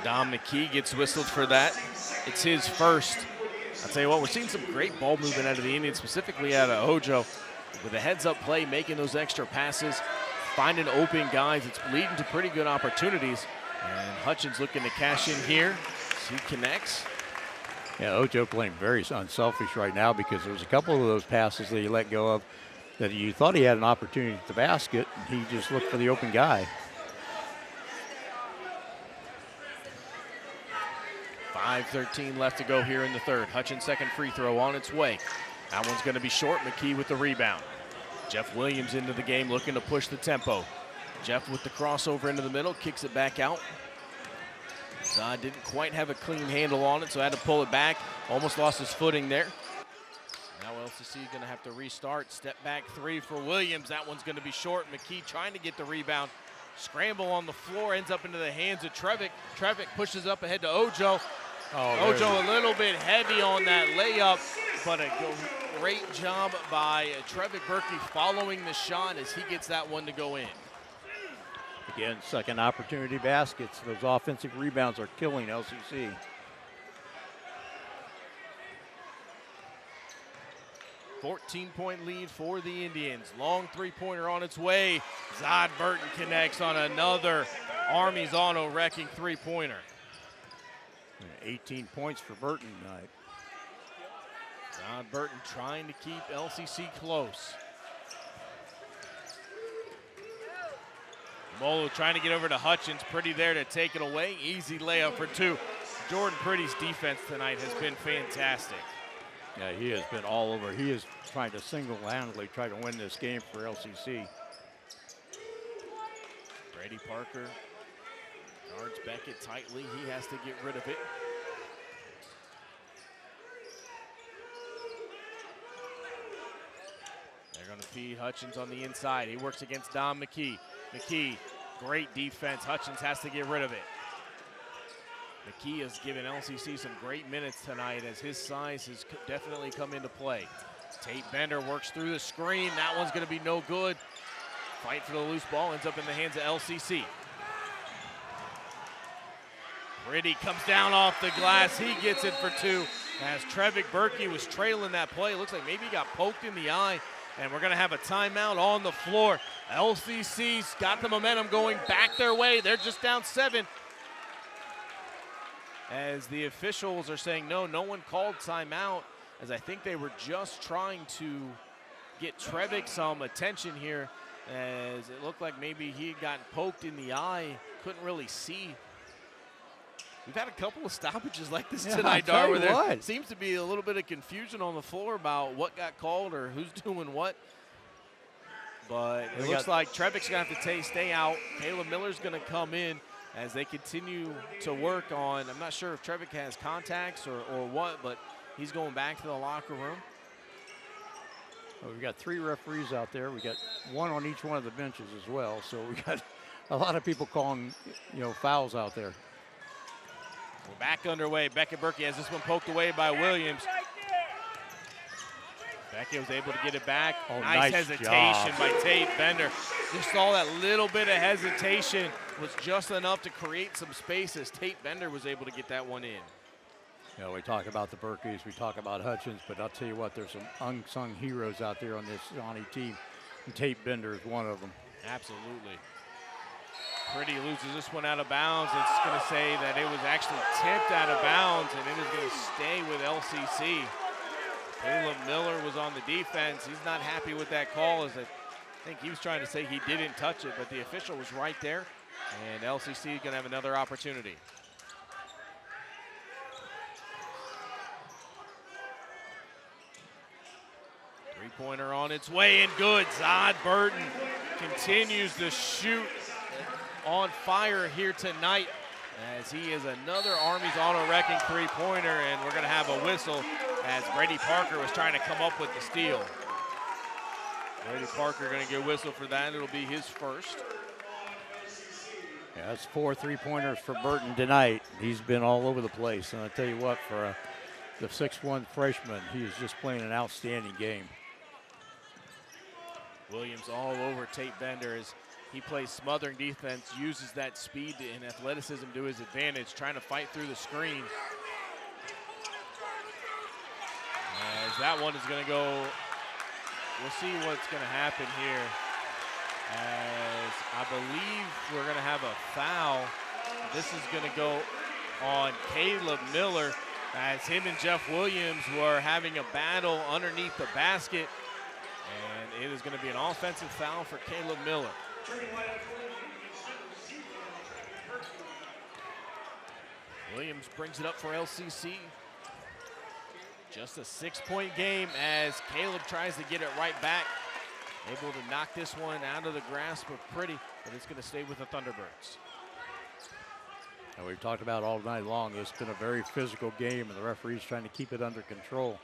Dom McKee gets whistled for that. It's his first. I'll tell you what, we're seeing some great ball movement out of the Indians, specifically out of Ojo. With a heads-up play, making those extra passes, finding open guys. It's leading to pretty good opportunities. And Hutchins looking to cash in here. He connects. Yeah, Ojo playing very unselfish right now because there was a couple of those passes that he let go of that you thought he had an opportunity at the basket, and he just looked for the open guy. 5:13 left to go here in the third. Hutchins' second free throw on its way. That one's going to be short. McKee with the rebound. Jeff Williams into the game looking to push the tempo. Jeff with the crossover into the middle, kicks it back out. Zod didn't quite have a clean handle on it, so had to pull it back. Almost lost his footing there. Now LCC going to have to restart. Step back three for Williams. That one's going to be short. McKee trying to get the rebound. Scramble on the floor, ends up into the hands of Trevick. Trevick pushes up ahead to Ojo. Ojo a little bit heavy on that layup, but a great job by Trevick Berkey following the shot as he gets that one to go in. Again, second opportunity baskets. Those offensive rebounds are killing LCC. $14-point lead for the Indians. Long three-pointer on its way. Zod Burton connects on another Army's auto-wrecking three-pointer. 18 points for Burton tonight. Zod Burton trying to keep LCC close. Molo trying to get over to Hutchins. Pretty there to take it away. Easy layup for two. Jordan Pretty's defense tonight has been fantastic. Yeah, he has been all over. He is trying to single-handedly try to win this game for LCC. Brady Parker guards Beckett tightly. He has to get rid of it. They're going to feed Hutchins on the inside. He works against Dom McKee. McKee, great defense. Hutchins has to get rid of it. McKee has given LCC some great minutes tonight as his size has definitely come into play. Tate Bender works through the screen. That one's going to be no good. Fight for the loose ball, ends up in the hands of LCC. Pretty comes down off the glass. He gets it for two. As Trevick Berkey was trailing that play, looks like maybe he got poked in the eye. And we're going to have a timeout on the floor. LCC's got the momentum going back their way. They're just down 7. As the officials are saying, no one called timeout, as I think they were just trying to get Trevick some attention here, as it looked like maybe he had gotten poked in the eye, couldn't really see. We've had a couple of stoppages like this tonight, Dar, where there seems to be a little bit of confusion on the floor about what got called or who's doing what. but it looks like Trevick's going to have to stay out. Caleb Miller's going to come in as they continue to work on, I'm not sure if Trevick has contacts or what, but he's going back to the locker room. Well, we've got 3 referees out there. We got 1 on each one of the benches as well. So we got a lot of people calling, fouls out there. We're back underway. Beckett Berkey has this one poked away by Williams. Beckett was able to get it back. Oh, nice nice hesitation job by Tate Bender. Just saw that little bit of hesitation was just enough to create some space as Tate Bender was able to get that one in. We talk about the Berkeys, we talk about Hutchins, but I'll tell you what, there's some unsung heroes out there on this Shawnee team, and Tate Bender is one of them. Absolutely. Pretty loses this one out of bounds. It's going to say that it was actually tipped out of bounds, and it is going to stay with LCC. Caleb Miller was on the defense. He's not happy with that call, as I think he was trying to say he didn't touch it, but the official was right there, and LCC is going to have another opportunity. Three-pointer on its way and good. Zod Burton continues to shoot on fire here tonight, as he is another Army's auto-wrecking three-pointer, and we're going to have a whistle as Brady Parker was trying to come up with the steal. Brady Parker going to get a whistle for that. It'll be his first. Yeah, that's 4 3-pointers for Burton tonight. He's been all over the place, and I tell you what, for the 6'1" freshman, he is just playing an outstanding game. Williams all over Tate Bender as he plays smothering defense, uses that speed and athleticism to his advantage, trying to fight through the screen. As that one is going to go, we'll see what's going to happen here. As I believe we're going to have a foul. This is going to go on Caleb Miller, as him and Jeff Williams were having a battle underneath the basket. And it is going to be an offensive foul for Caleb Miller. Williams brings it up for LCC. Just a 6-point game as Caleb tries to get it right back. Able to knock this one out of the grasp of Pretty, but it's going to stay with the Thunderbirds. And we've talked about all night long, it's been a very physical game, and the referee's trying to keep it under control.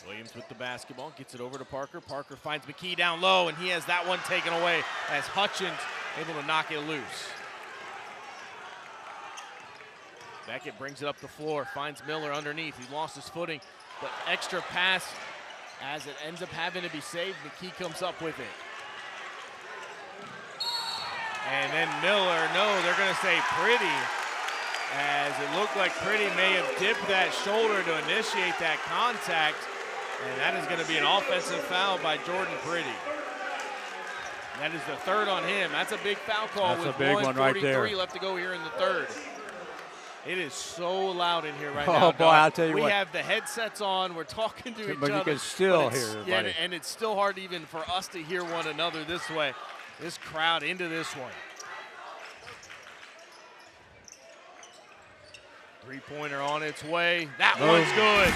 Williams with the basketball, gets it over to Parker. Parker finds McKee down low, and he has that one taken away as Hutchins able to knock it loose. Beckett brings it up the floor, finds Miller underneath. He lost his footing, but extra pass as it ends up having to be saved. McKee comes up with it. And then Miller, no, they're going to say Pretty, as it looked like Pretty may have dipped that shoulder to initiate that contact. And that is going to be an offensive foul by Jordan Pretty. That is the third on him. That's a big foul call. That's a big one right there. 1:43 left to go here in the third. It is so loud in here right now. now. Oh, boy, I'll tell you what. We have the headsets on. We're talking to each other. But you can still hear everybody. Yeah, and it's still hard even for us to hear one another this way. This crowd into this one. Three-pointer on its way. That one's good.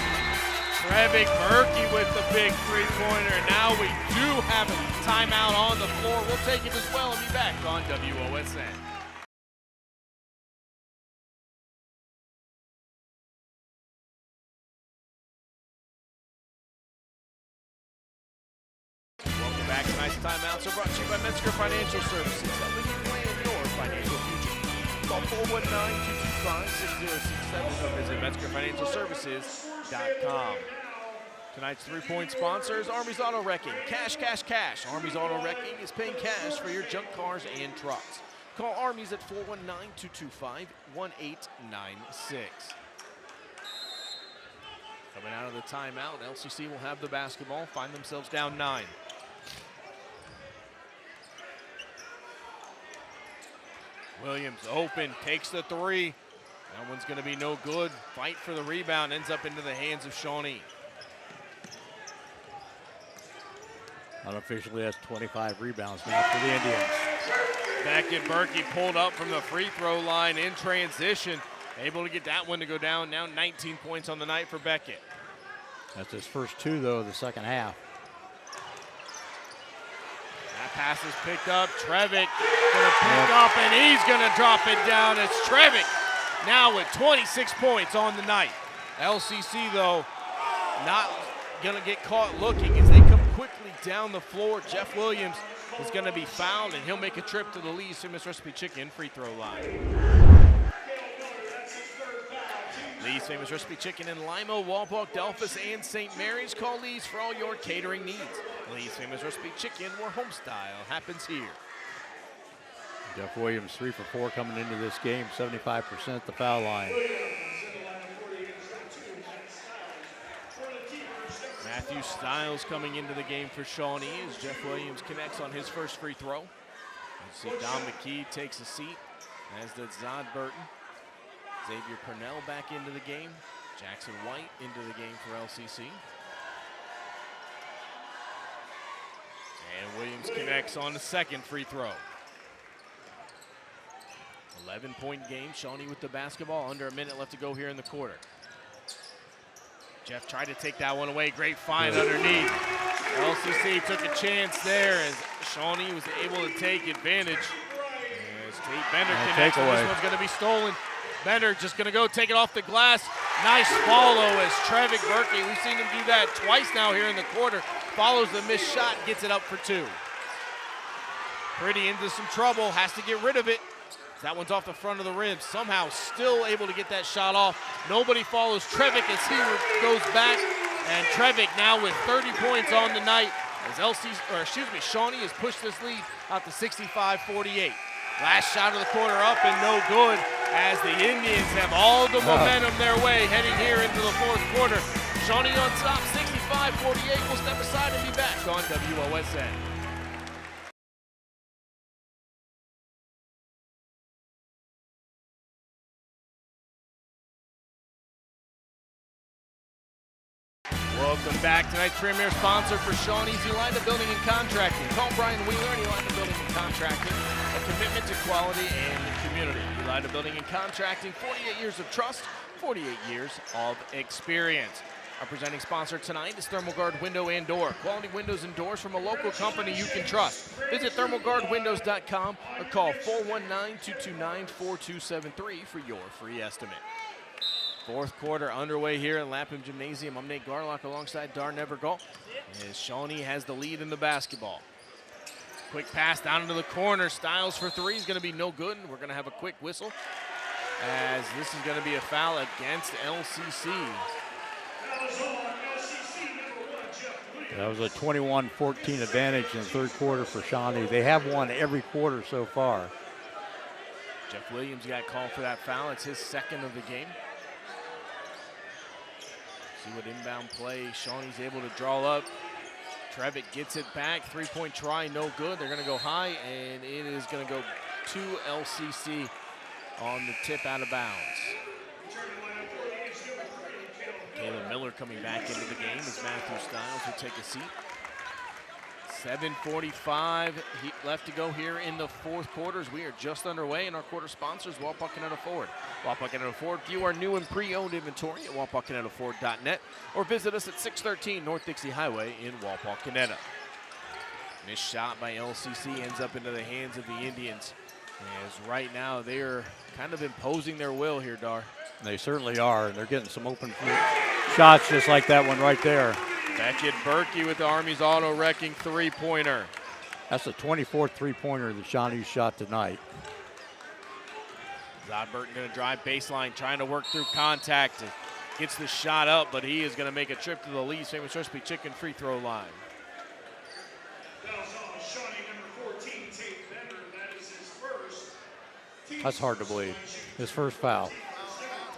Trevick Berkey with the big three-pointer. Now we do have a timeout on the floor. We'll take it as well and be back on WOSN. Welcome back. Tonight's timeouts are brought to you by Metzger Financial Services, helping you plan your financial future. Call 419-225-6067 or visit MetzgerFinancialServices.com. Tonight's three-point sponsor is Army's Auto Wrecking. Cash, cash, cash. Army's Auto Wrecking is paying cash for your junk cars and trucks. Call Army's at 419-225-1896. Coming out of the timeout, LCC will have the basketball, find themselves down 9. Williams open, takes the three. That one's going to be no good. Fight for the rebound, ends up into the hands of Shawnee. Unofficially has 25 rebounds now for the Indians. Beckett Berkey pulled up from the free throw line in transition. Able to get that one to go down. Now 19 points on the night for Beckett. That's his first 2, though, of the second half. That pass is picked up. Trevick gonna pick up, and he's gonna drop it down. It's Trevick now with 26 points on the night. LCC, though, not gonna get caught looking as they come quickly down the floor. Jeff Williams is gonna be fouled, and he'll make a trip to the Lee's Famous Recipe Chicken free throw line. Lee's Famous Recipe Chicken in Lima, Walpock, Delphus, and St. Mary's. Call Lee's for all your catering needs. Lee's Famous Recipe Chicken, where home style happens here. Jeff Williams 3 for 4 coming into this game, 75% at the foul line. Matthew Stiles coming into the game for Shawnee as Jeff Williams connects on his first free throw. You see Don McKee takes a seat, as does Zod Burton. Xavier Purnell back into the game. Jackson White into the game for LCC. And Williams connects on the second free throw. 11-point game. Shawnee with the basketball. Under a minute left to go here in the quarter. Jeff tried to take that one away. Great find underneath. LCC took a chance there as Shawnee was able to take advantage. As Tate Bender connects, and this one's going to be stolen. Bender just going to go take it off the glass. Nice follow as Trevick Berkey, we've seen him do that twice now here in the quarter, follows the missed shot, gets it up for 2. Pretty into some trouble, has to get rid of it. That one's off the front of the rim, somehow still able to get that shot off. Nobody follows Trevick as he goes back, and Trevick now with 30 points on the night as Shawnee has pushed this lead out to 65-48. Last shot of the quarter up and no good as the Indians have all the momentum their way heading here into the fourth quarter. Shawnee on top, 65-48. We'll step aside and be back on WOSN. Welcome back. Tonight's premier sponsor for Shawnee's Elida Building and Contracting. Call Brian Wheeler at Elida Building and Contracting. A commitment to quality and community. Elida Building and Contracting, 48 years of trust, 48 years of experience. Our presenting sponsor tonight is ThermalGuard Window and Door. Quality windows and doors from a local company you can trust. Visit thermalguardwindows.com or call 419-229-4273 for your free estimate. Fourth quarter underway here at Lapham Gymnasium. I'm Nate Garlock alongside Dar Nevergall as Shawnee has the lead in the basketball. Quick pass down into the corner. Stiles for 3 is going to be no good. We're going to have a quick whistle as this is going to be a foul against LCC. That was a 21-14 advantage in the third quarter for Shawnee. They have won every quarter so far. Jeff Williams got called for that foul. It's his second of the game. See what inbound play. Shawnee's able to draw up. Trevick gets it back. Three-point try, no good. They're going to go high, and it is going to go to LCC on the tip out of bounds. Caleb Miller coming back into the game as Matthew Stiles will take a seat. 7:45 left to go here in the fourth quarter as we are just underway, and our quarter sponsors, Walpock Canetta Ford. Walpock Canetta Ford, view our new and pre-owned inventory at walpockcanettaford.net or visit us at 613 North Dixie Highway in Walpock, Canetta. Missed shot by LCC ends up into the hands of the Indians, as right now they're kind of imposing their will here, Dar. They certainly are, and they're getting some open shots just like that one right there. Beckett Berkey with the Army's auto-wrecking three-pointer. That's the 24th three-pointer that Shawnee's shot tonight. Zod Burton going to drive baseline, trying to work through contact. Gets the shot up, but he is going to make a trip to the Lee's Famous Recipe Chicken free throw line. That's hard to believe. His first foul.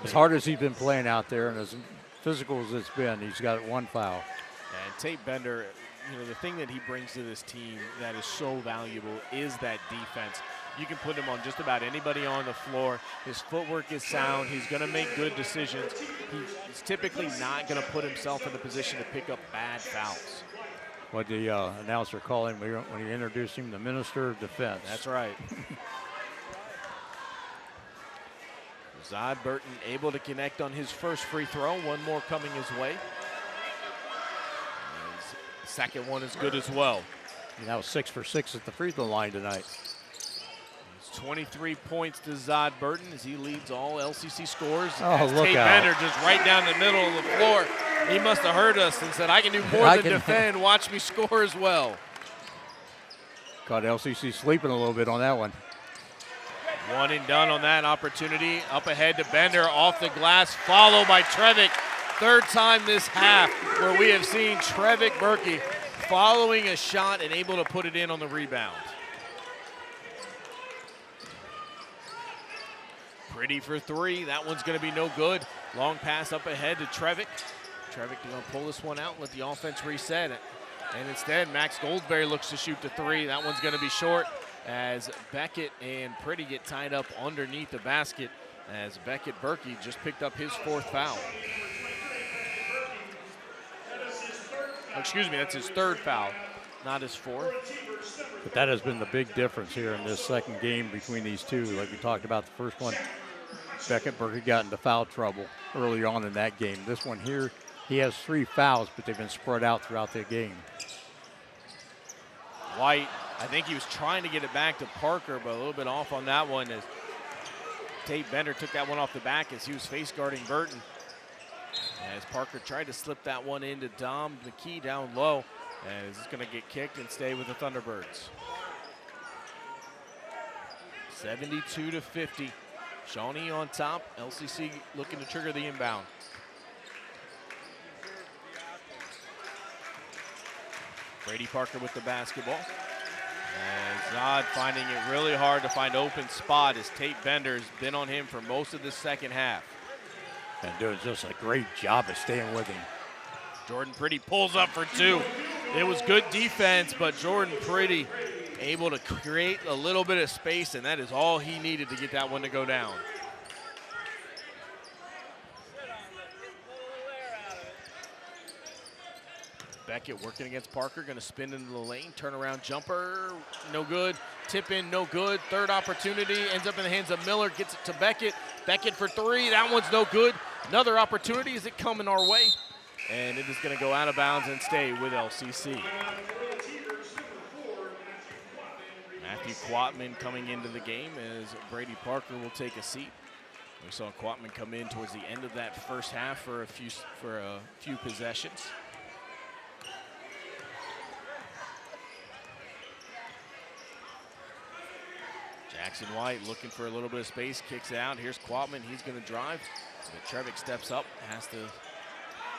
As hard as he's been playing out there and as physical as it's been, he's got one foul. And Tate Bender, the thing that he brings to this team that is so valuable is that defense. You can put him on just about anybody on the floor. His footwork is sound. He's going to make good decisions. He's typically not going to put himself in a position to pick up bad fouls. What the announcer called him when he introduced him, the Minister of Defense. That's right. Zod Burton able to connect on his first free throw. One more coming his way. second one is good as well. That was 6 for 6 at the free throw line tonight. It's 23 points to Zod Burton as he leads all LCC scores. Oh, look Tate out. Bender just right down the middle of the floor. He must have heard us and said, I can do more than defend. Watch me score as well. Caught LCC sleeping a little bit on that one. One and done on that opportunity. Up ahead to Bender, off the glass, followed by Trevick. Third time this half where we have seen Trevick Berkey following a shot and able to put it in on the rebound. Pretty for three. That one's going to be no good. Long pass up ahead to Trevick. Trevick going to pull this one out and let the offense reset it. And instead, Max Goldsberry looks to shoot the three. That one's going to be short as Beckett and Pretty get tied up underneath the basket as Beckett Berkey just picked up his fourth foul. Excuse me, that's his third foul, not his fourth. But that has been the big difference here in this second game between these two. Like we talked about the first one, Beckett Berkey got into foul trouble early on in that game. This one here, he has 3 fouls, but they've been spread out throughout the game. White, I think he was trying to get it back to Parker, but a little bit off on that one as Tate Bender took that one off the back as he was face guarding Burton. As Parker tried to slip that one into Dom McKee down low, and is going to get kicked and stay with the Thunderbirds. 72-50. Shawnee on top. LCC looking to trigger the inbound. Brady Parker with the basketball. And Zod finding it really hard to find open spot as Tate Bender's been on him for most of the second half. And doing just a great job of staying with him. Jordan Pretty pulls up for two. It was good defense, but Jordan Pretty able to create a little bit of space, and that is all he needed to get that one to go down. Beckett working against Parker, going to spin into the lane, turnaround jumper, no good. Tip in, no good. Third opportunity, ends up in the hands of Miller, gets it to Beckett. Beckett for three, that one's no good. Another opportunity, is it coming our way? And it is going to go out of bounds and stay with LCC. Matthew Quatman coming into the game as Brady Parker will take a seat. We saw Quatman come in towards the end of that first half for a few possessions. Jackson White looking for a little bit of space, kicks it out. Here's Quatman, he's going to drive. But Trevick steps up, has to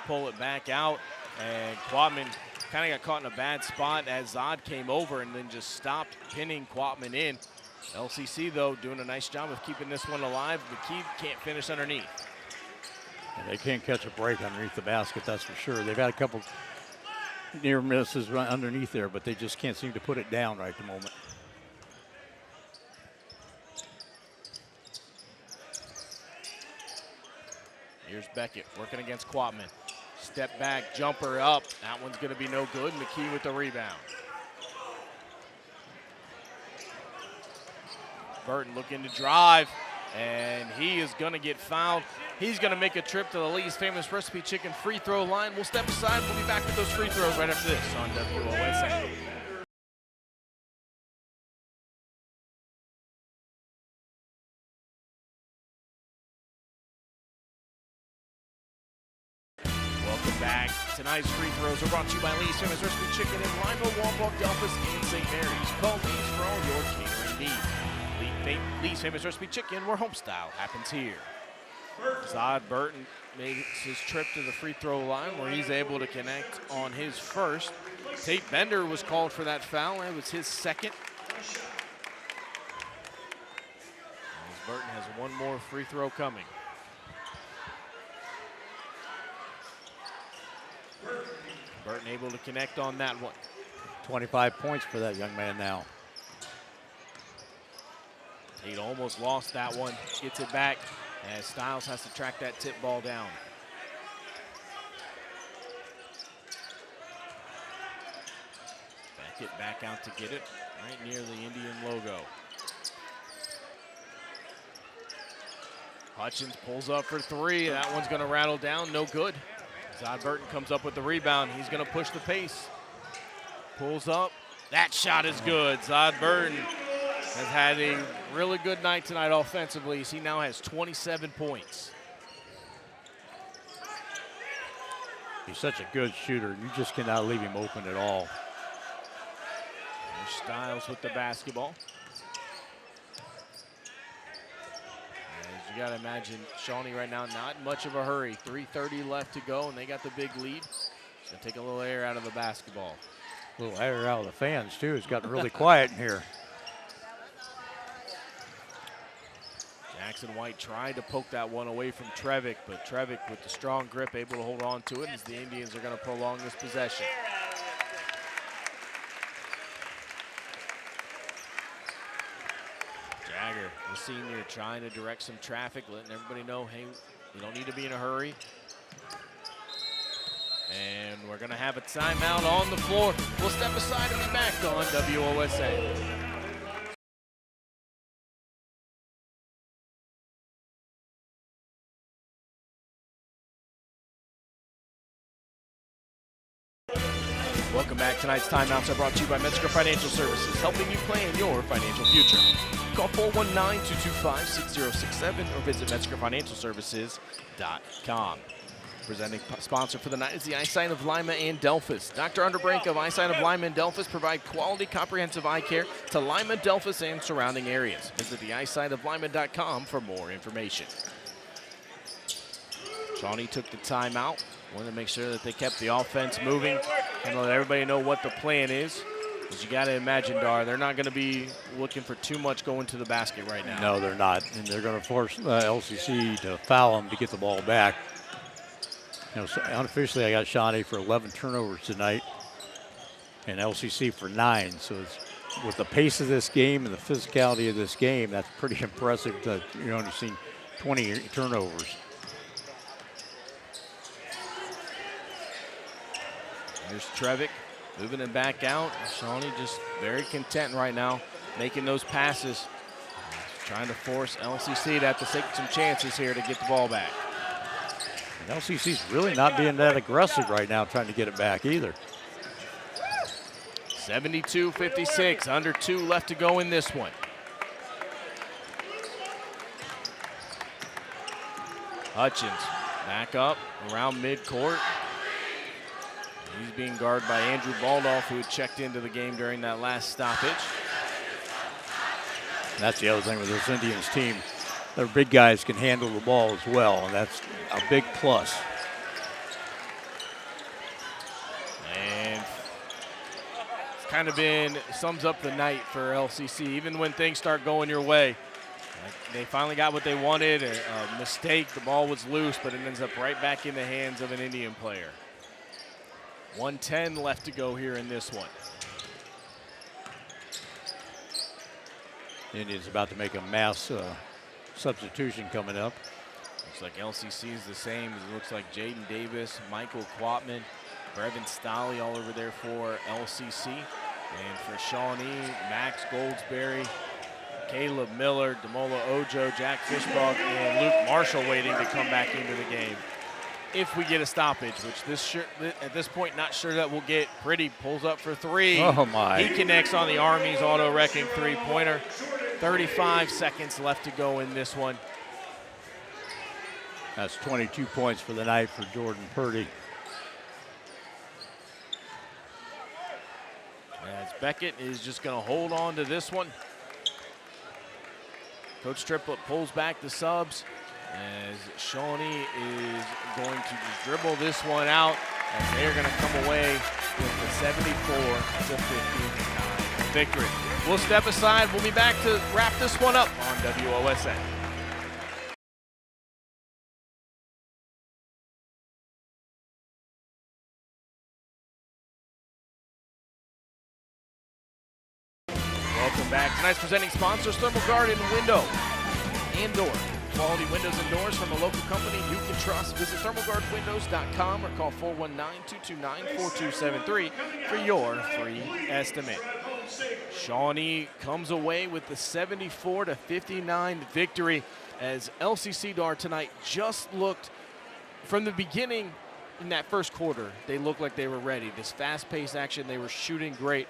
pull it back out. And Quatman kind of got caught in a bad spot as Zod came over and then just stopped pinning Quatman in. LCC, though, doing a nice job of keeping this one alive. McKee can't finish underneath. And they can't catch a break underneath the basket, that's for sure. They've had a couple near misses underneath there, but they just can't seem to put it down right at the moment. Here's Beckett working against Quatman. Step back, jumper up. That one's going to be no good. McKee with the rebound. Burton looking to drive, and he is going to get fouled. He's going to make a trip to the Lee's Famous Recipe Chicken free throw line. We'll step aside. We'll be back with those free throws right after this on WOSN. Welcome back. Tonight's free throws are brought to you by Lee's Famous Recipe Chicken in Lima, Walmart, Delphus, and St. Mary's. Call Lee's for all your catering needs. Lee's Famous Recipe Chicken, where home style happens here. Zod Burton made his trip to the free throw line where he's able to connect on his first. Tate Bender was called for that foul. It was his second. As Burton has one more free throw coming. Burton able to connect on that one. 25 points for that young man now. He almost lost that one. Gets it back as Stiles has to track that tip ball down. Beckett back out to get it right near the Indian logo. Hutchins pulls up for three. That one's going to rattle down. No good. Zod Burton comes up with the rebound. He's going to push the pace. pulls up. That shot is good. Zod Burton has had a really good night tonight offensively. He now has 27 points. He's such a good shooter. You just cannot leave him open at all. There's Styles with the basketball. As you got to imagine, Shawnee right now, not much of a hurry. 3:30 left to go, and they got the big lead. It's going to take a little air out of the basketball. A little air out of the fans, too. It's gotten really quiet in here. Jackson White tried to poke that one away from Trevick, but Trevick with the strong grip able to hold on to it as the Indians are going to prolong this possession. Jagger, the senior, trying to direct some traffic, letting everybody know, hey, you don't need to be in a hurry. And we're going to have a timeout on the floor. We'll step aside and be back on WOSA. Welcome back. Tonight's timeouts are brought to you by Metzger Financial Services, helping you plan your financial future. Call 419-225-6067 or visit MetzgerFinancialServices.com. Presenting sponsor for the night is the Eyesight of Lima and Delphus. Dr. Underbrink of Eyesight of Lima and Delphus provide quality comprehensive eye care to Lima, Delphus, and surrounding areas. Visit theeyesightoflima.com for more information. Shawnee took the timeout. Wanted to make sure that they kept the offense moving and let everybody know what the plan is. Because you got to imagine, Dar, they're not going to be looking for too much going to the basket right now. No, they're not. And they're going to force LCC to foul them to get the ball back. You know, so unofficially, I got Shawnee for 11 turnovers tonight and LCC for 9. So it's, with the pace of this game and the physicality of this game, that's pretty impressive that you're only seeing 20 turnovers. There's Trevick moving it back out. Shawnee just very content right now, making those passes. Trying to force LCC to have to take some chances here to get the ball back. And LCC's really not being that aggressive right now trying to get it back either. 72-56, under 2 left to go in this one. Hutchins back up around midcourt. He's being guarded by Andrew Baldoff, who had checked into the game during that last stoppage. And that's the other thing with this Indians team. Their big guys can handle the ball as well, and that's a big plus. And it's kind of been, sums up the night for LCC. Even when things start going your way, they finally got what they wanted. A mistake, the ball was loose, but it ends up right back in the hands of an Indian player. 1:10 left to go here in this one. Indians about to make a mass substitution coming up. Looks like LCC is the same. It looks like Jaden Davis, Michael Quatman, Brevin Stolley all over there for LCC. And for Shawnee, Max Goldsberry, Caleb Miller, Demola Ojo, Jack Fishbog, and Luke Marshall waiting to come back into the game. If we get a stoppage, which at this point, not sure that we'll get. Pretty pulls up for 3. Oh, my. He connects on the Army's auto-wrecking three-pointer. 35 seconds left to go in this one. That's 22 points for the night for Jordan Purdy. As Beckett is just going to hold on to this one. Coach Triplett pulls back the subs as Shawnee is going to just dribble this one out as they're going to come away with the 74-59 victory. We'll step aside. We'll be back to wrap this one up on WOSA. Welcome back. Tonight's presenting sponsors, Thermal Guard and Window and Door. Quality windows and doors from a local company you can trust. Visit thermalguardwindows.com or call 419-229-4273 for your free estimate. Shawnee comes away with the 74-59 victory as LCC Dar tonight just looked, from the beginning, in that first quarter, they looked like they were ready. This fast-paced action, they were shooting great.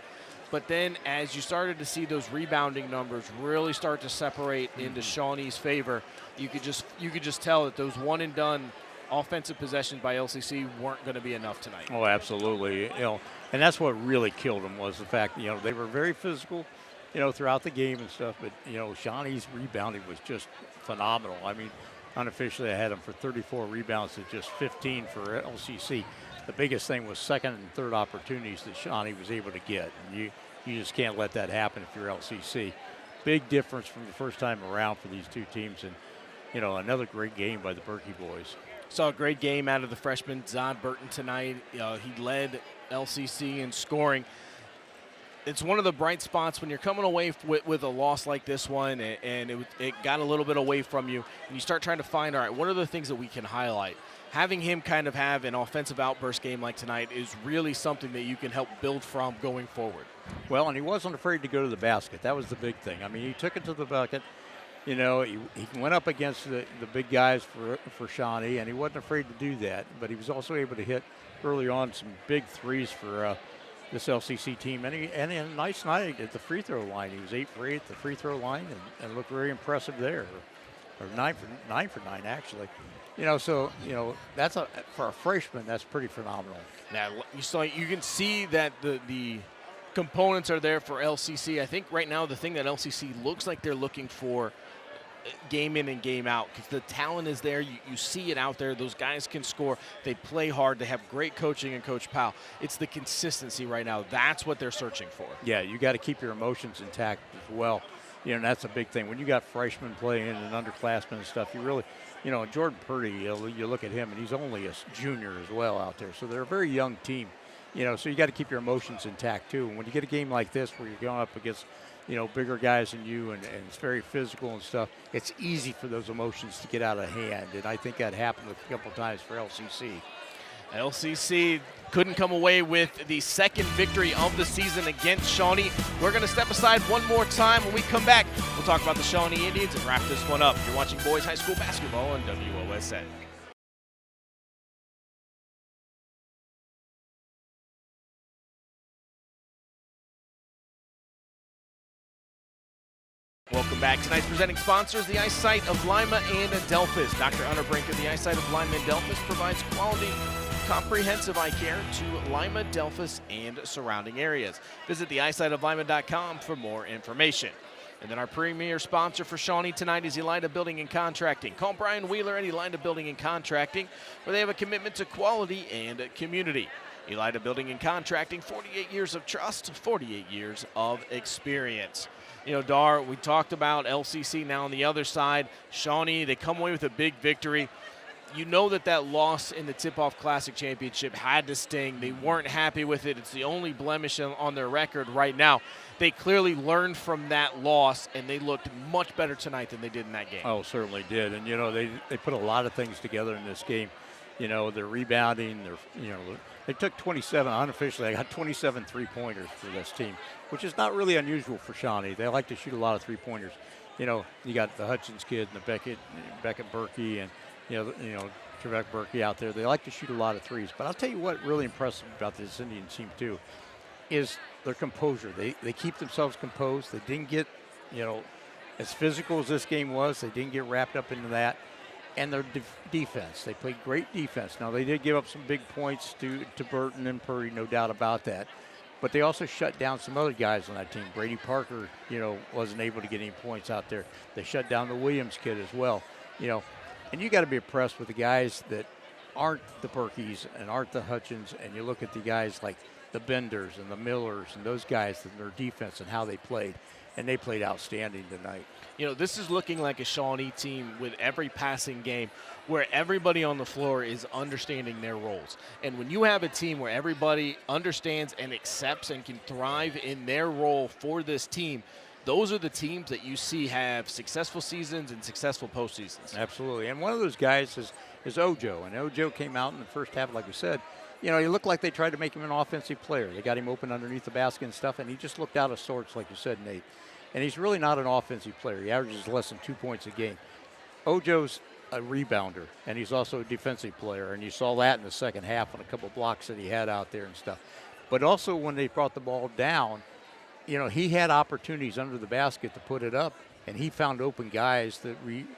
But then as you started to see those rebounding numbers really start to separate into Shawnee's favor, you could just tell that those one-and-done offensive possessions by LCC weren't going to be enough tonight. Oh, absolutely. And that's what really killed them was the fact, they were very physical, throughout the game and stuff. But, Shawnee's rebounding was just phenomenal. I mean, unofficially I had him for 34 rebounds to just 15 for LCC. The biggest thing was second and third opportunities that Shawnee was able to get. And you just can't let that happen if you're LCC. Big difference from the first time around for these two teams. And, another great game by the Berkey boys. Saw a great game out of the freshman, Zod Burton, tonight. He led LCC in scoring. It's one of the bright spots when you're coming away with a loss like this one, and it got a little bit away from you, and you start trying to find, all right, what are the things that we can highlight? Having him kind of have an offensive outburst game like tonight is really something that you can help build from going forward. Well, and he wasn't afraid to go to the basket. That was the big thing. I mean, he took it to the bucket. He went up against the big guys for Shawnee, and he wasn't afraid to do that. But he was also able to hit early on some big threes for this LCC team. And a nice night at the free throw line. He was 8 for 8 at the free throw line and looked very impressive there. Or 9 for 9, actually. That's for a freshman, that's pretty phenomenal. Now, you can see that the components are there for LCC. I think right now the thing that LCC looks like they're looking for game in and game out, because the talent is there. You see it out there. Those guys can score. They play hard. They have great coaching and Coach Powell. It's the consistency right now. That's what they're searching for. Yeah, you got to keep your emotions intact as well. And that's a big thing. When you got freshmen playing and underclassmen and stuff, you really, Jordan Purdy, you look at him, and he's only a junior as well out there. So they're a very young team. So you got to keep your emotions intact too. And when you get a game like this where you're going up against, bigger guys than you and it's very physical and stuff, it's easy for those emotions to get out of hand. And I think that happened a couple times for LCC. LCC couldn't come away with the second victory of the season against Shawnee. We're going to step aside one more time. When we come back, we'll talk about the Shawnee Indians and wrap this one up. You're watching Boys High School Basketball on WOSN. Welcome back. Tonight's presenting sponsors, the eyesight of Lima and Adelphus. Dr. Unterbrink of the eyesight of Lima and Adelphus provides quality, comprehensive eye care to Lima, Adelphus, and surrounding areas. Visit theeyesightoflima.com for more information. And then our premier sponsor for Shawnee tonight is Elida Building and Contracting. Call Brian Wheeler at Elida Building and Contracting, where they have a commitment to quality and community. Elida Building and Contracting, 48 years of trust, 48 years of experience. Dar, we talked about LCC now on the other side. Shawnee, they come away with a big victory. You know that loss in the Tip-Off Classic Championship had to sting. They weren't happy with it. It's the only blemish on their record right now. They clearly learned from that loss, and they looked much better tonight than they did in that game. Oh, certainly did. And, they put a lot of things together in this game. They're rebounding. They took 27, unofficially, I got 27 three-pointers for this team, which is not really unusual for Shawnee. They like to shoot a lot of three-pointers. You got the Hutchins kid and the Beckett Berkey and, Trevek Berkey out there. They like to shoot a lot of threes. But I'll tell you what really impressed me about this Indian team, too, is their composure. They keep themselves composed. They didn't get, as physical as this game was, they didn't get wrapped up into that. And their defense. They played great defense. Now, they did give up some big points to Burton and Purdy, no doubt about that. But they also shut down some other guys on that team. Brady Parker, wasn't able to get any points out there. They shut down the Williams kid as well. And you got to be impressed with the guys that aren't the Berkeys and aren't the Hutchins. And you look at the guys like the Benders and the Millers and those guys and their defense and how they played. And they played outstanding tonight. This is looking like a Shawnee team with every passing game where everybody on the floor is understanding their roles. And when you have a team where everybody understands and accepts and can thrive in their role for this team, those are the teams that you see have successful seasons and successful postseasons. Absolutely. And one of those guys is Ojo. And Ojo came out in the first half, like we said. He looked like they tried to make him an offensive player. They got him open underneath the basket and stuff, and he just looked out of sorts, like you said, Nate. And he's really not an offensive player. He averages less than 2 points a game. Ojo's a rebounder, and he's also a defensive player, and you saw that in the second half on a couple blocks that he had out there and stuff. But also when they brought the ball down, he had opportunities under the basket to put it up, and he found open guys that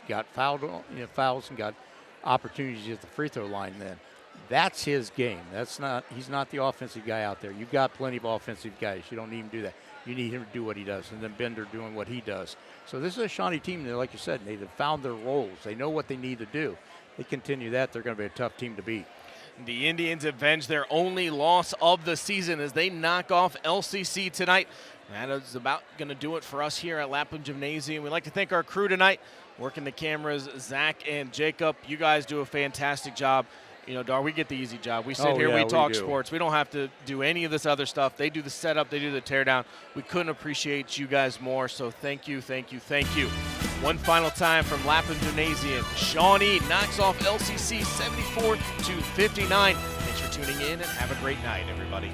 got fouled, fouls and got opportunities at the free throw line then. That's his game. He's not the offensive guy out there. You've got plenty of offensive guys. You don't need him to do that. You need him to do what he does, and then Bender doing what he does. So this is a Shawnee team that, like you said, they've found their roles. They know what they need to do. They continue that, they're going to be a tough team to beat. The Indians avenge their only loss of the season as they knock off LCC tonight. That is about going to do it for us here at Lapham Gymnasium. We'd like to thank our crew tonight, working the cameras, Zach and Jacob. You guys do a fantastic job. Dar, we get the easy job. We sit here, we talk sports. We don't have to do any of this other stuff. They do the setup, they do the teardown. We couldn't appreciate you guys more, so thank you, thank you, thank you. One final time from Lapham Gymnasium. Shawnee knocks off LCC 74-59. Thanks for tuning in, and have a great night, everybody.